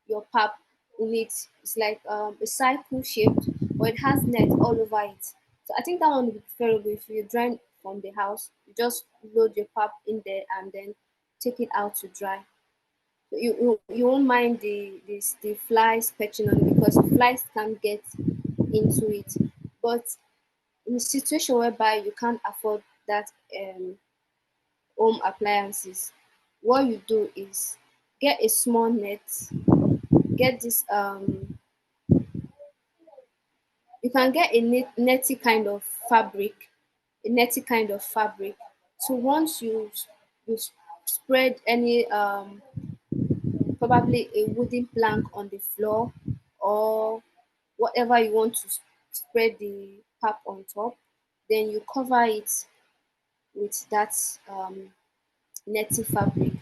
your pap in it. It's like a cycle shaped, but it has net all over it. So I think that one would be preferable if you're drying from the house. You just load your pap in there and then take it out to dry. So you won't mind the flies perching on it because flies can get into it. But in a situation whereby you can't afford that home appliances, what you do is get a small net, get this you can get a netty kind of fabric, a netty kind of fabric. So once you spread any probably a wooden plank on the floor or whatever you want to spread the pap on top, then you cover it with that netty fabric.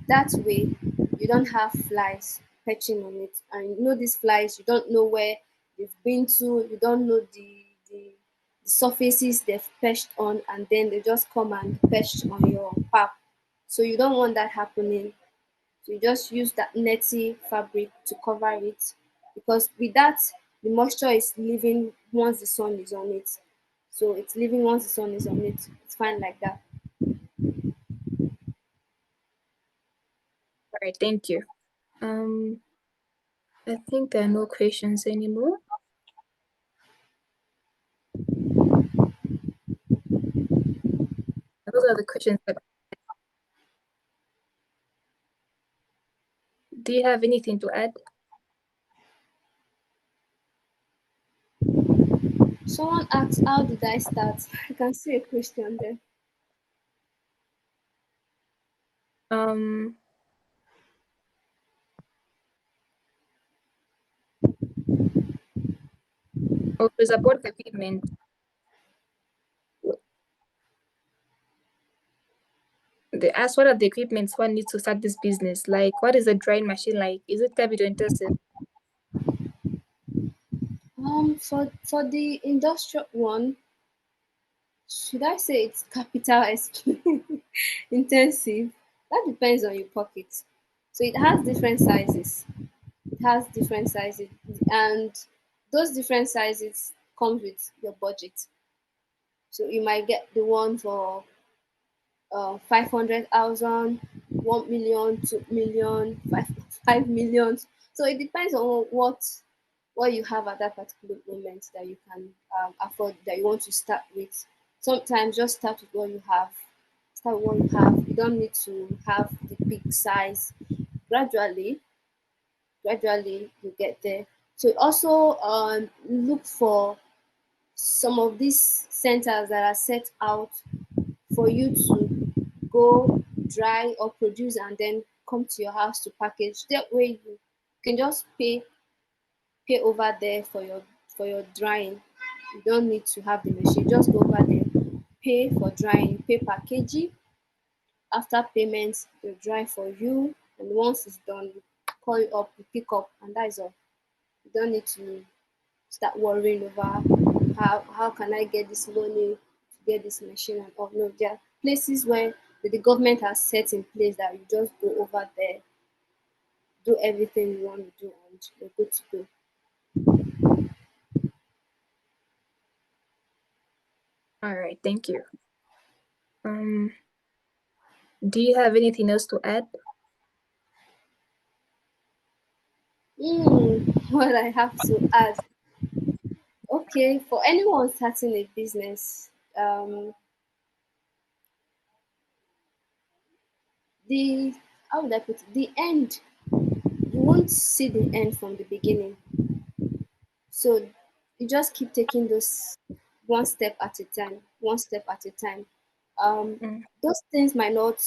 That way, you don't have flies perching on it. And you know these flies, you don't know where they've been to, you don't know the surfaces they've perched on, and then they just come and perch on your pap. So you don't want that happening. So you just use that netty fabric to cover it because with that, the moisture is leaving once the sun is on it. So it's leaving once the sun is on it. It's fine like that. All right, thank you. Um, I think there are no questions anymore. Those are the questions that. Do you have anything to add? Someone asked, how did I start? I can see a question there. Um, to support equipment. They ask what are the equipments one needs to start this business. Like, what is a drying machine like? Is it capital intensive? For the industrial one, should I say it's capital intensive? That depends on your pocket. So it has different sizes. It has different sizes, and those different sizes comes with your budget. So you might get the one for 500,000, 1 million, 2 million, 5 million. So it depends on what you have at that particular moment that you can afford, that you want to start with. Sometimes just start with what you have. Start with what you have. You don't need to have the big size. Gradually, gradually you get there. So also look for some of these centers that are set out for you to go dry or produce and then come to your house to package. That way you can just pay over there for your drying. You don't need to have the machine. Just go over there, pay for drying, pay packaging. After payment, they dry for you, and once it's done, you call you up, you pick up, and that is all. You don't need to start worrying over how can I get this money to get this machine and all. No, there are places where the government has set in place that you just go over there, do everything you want to do, and you're good to go. All right, thank you. Um, do you have anything else to add? What I have to add. Okay, for anyone starting a business, the how would I put it? The end, you won't see the end from the beginning. So you just keep taking those one step at a time, one step at a time. Mm, Those things might not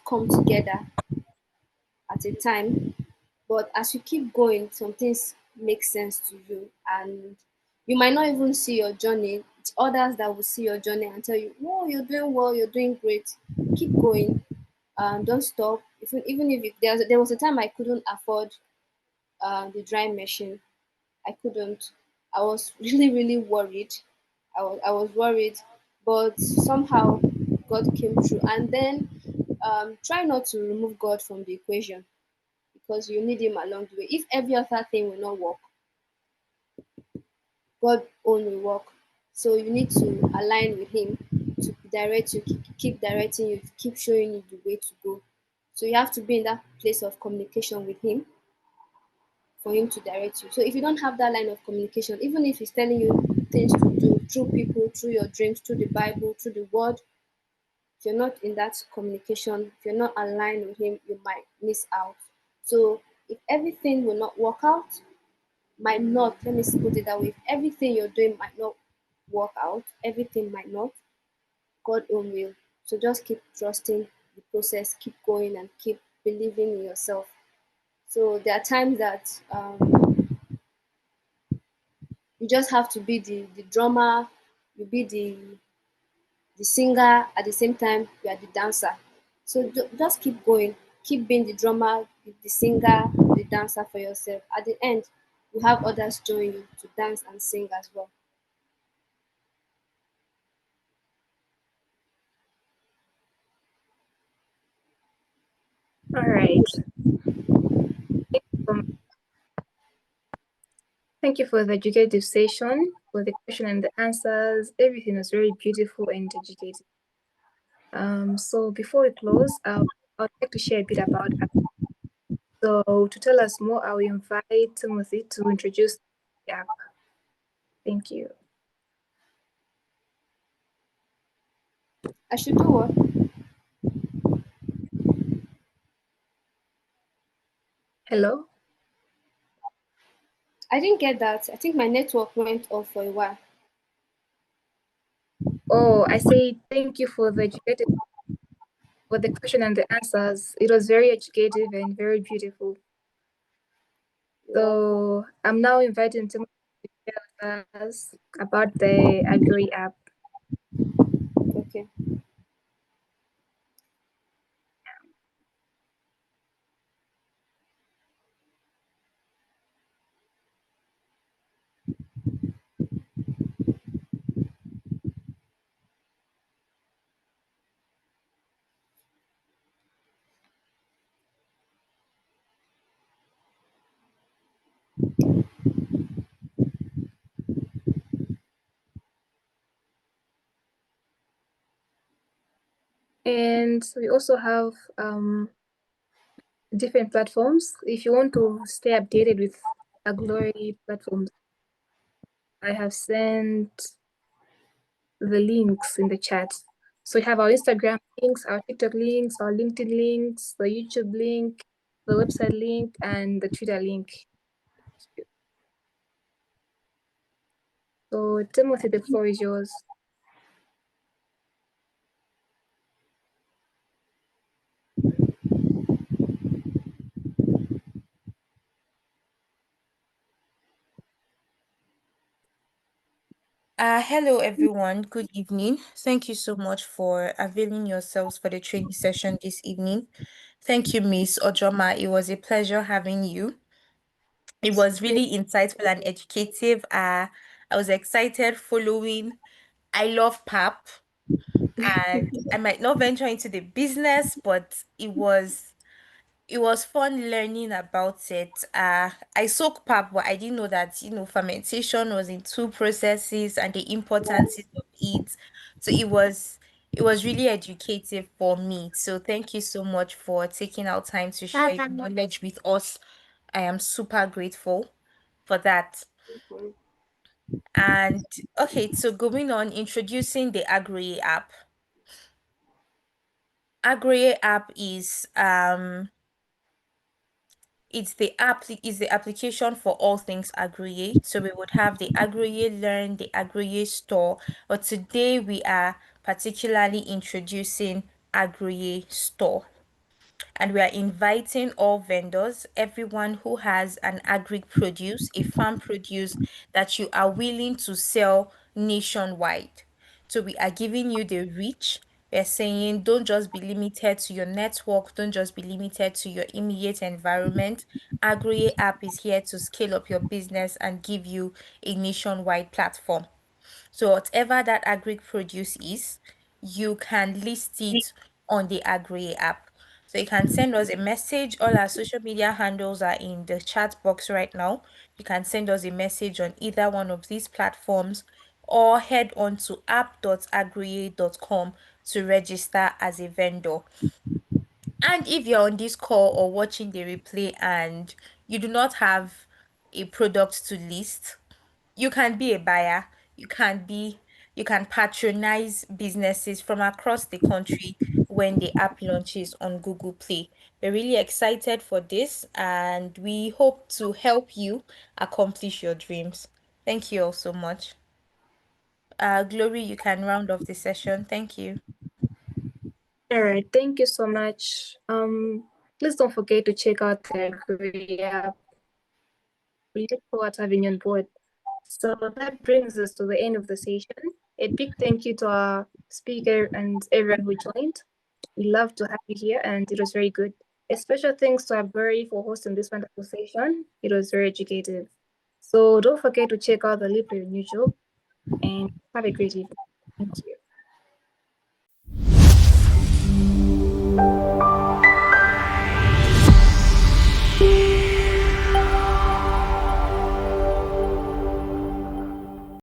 come together at a time, but as you keep going, some things make sense to you, and you might not even see your journey. It's others that will see your journey and tell you, "Whoa, you're doing well, you're doing great. Keep going. Don't stop." Even if there was a time I couldn't afford the drying machine. I couldn't. I was really, really worried. I was worried, but somehow God came through. And then try not to remove God from the equation, because you need Him along the way. If every other thing will not work, God only work. So you need to align with Him to direct you, keep directing you, keep showing you the way to go. So you have to be in that place of communication with Him for him to direct you. So if you don't have that line of communication, even if he's telling you things to do through people, through your dreams, through the Bible, through the word, if you're not in that communication, if you're not aligned with him, you might miss out. So if everything will not work out, might not, let me put it that way, if everything you're doing might not work out, everything might not, God own will. So just keep trusting the process, keep going and keep believing in yourself. So there are times that you just have to be the drummer, you be the singer, at the same time you are the dancer. So just keep going, keep being the drummer, the singer, the dancer for yourself. At the end, you have others join you to dance and sing as well. all right. Um, thank you for the educative session. for the question and the answers. Everything was very beautiful and educative. So before we close, I'd like to share a bit about us. So to tell us more, I will invite Timothy to introduce the app. Thank you. I should do what? Hello? I didn't get that. I think my network went off for a while. Oh, I say thank you for the question and the answers. It was very educative and very beautiful. So I'm now inviting Timothy to share with us about the Agri app. Okay. And we also have different platforms. If you want to stay updated with Agri platforms, I have sent the links in the chat. So we have our Instagram links, our TikTok links, our LinkedIn links, the YouTube link, the website link, and the Twitter link. So Timothy, the floor is yours. Hello everyone. Good evening. Thank you so much for availing yourselves for the training session this evening. Thank you, Miss Ojoma. It was a pleasure having you. It was really insightful and educative. I was excited following. I love pap, and I might not venture into the business, but it was fun learning about it. I soak pap, but I didn't know that, fermentation was in two processes and the importance of it. So it was really educative for me. So thank you so much for taking out time to share your knowledge with us. I am super grateful for that. And okay, so going on, introducing the Agri app. Agri app is the application for all things Agri. So we would have the Agri Learn, the Agri Store, but today we are particularly introducing Agri Store. And we are inviting all vendors, everyone who has an agri produce, a farm produce that you are willing to sell nationwide. So we are giving you the reach. We're saying don't just be limited to your network, don't just be limited to your immediate environment. Agri app is here to scale up your business and give you a nationwide platform. So whatever that agri produce is, you can list it on the Agri app. So you can send us a message. All our social media handles are in the chat box right now. You can send us a message on either one of these platforms or head on to app.agri.com to register as a vendor. And if you're on this call or watching the replay and you do not have a product to list, you can be a buyer. You can be you can patronize businesses from across the country when the app launches on Google Play. We're really excited for this and we hope to help you accomplish your dreams. Thank you all so much. Glory, you can round off the session. Thank you. All right, thank you so much. Please don't forget to check out the Agri app. We look forward to having you on board. So that brings us to the end of the session. A big thank you to our speaker and everyone who joined. We love to have you here and it was very good. A special thanks to Aburi for hosting this wonderful session. It was very educative. So don't forget to check out the link on YouTube and have a great evening. Thank you.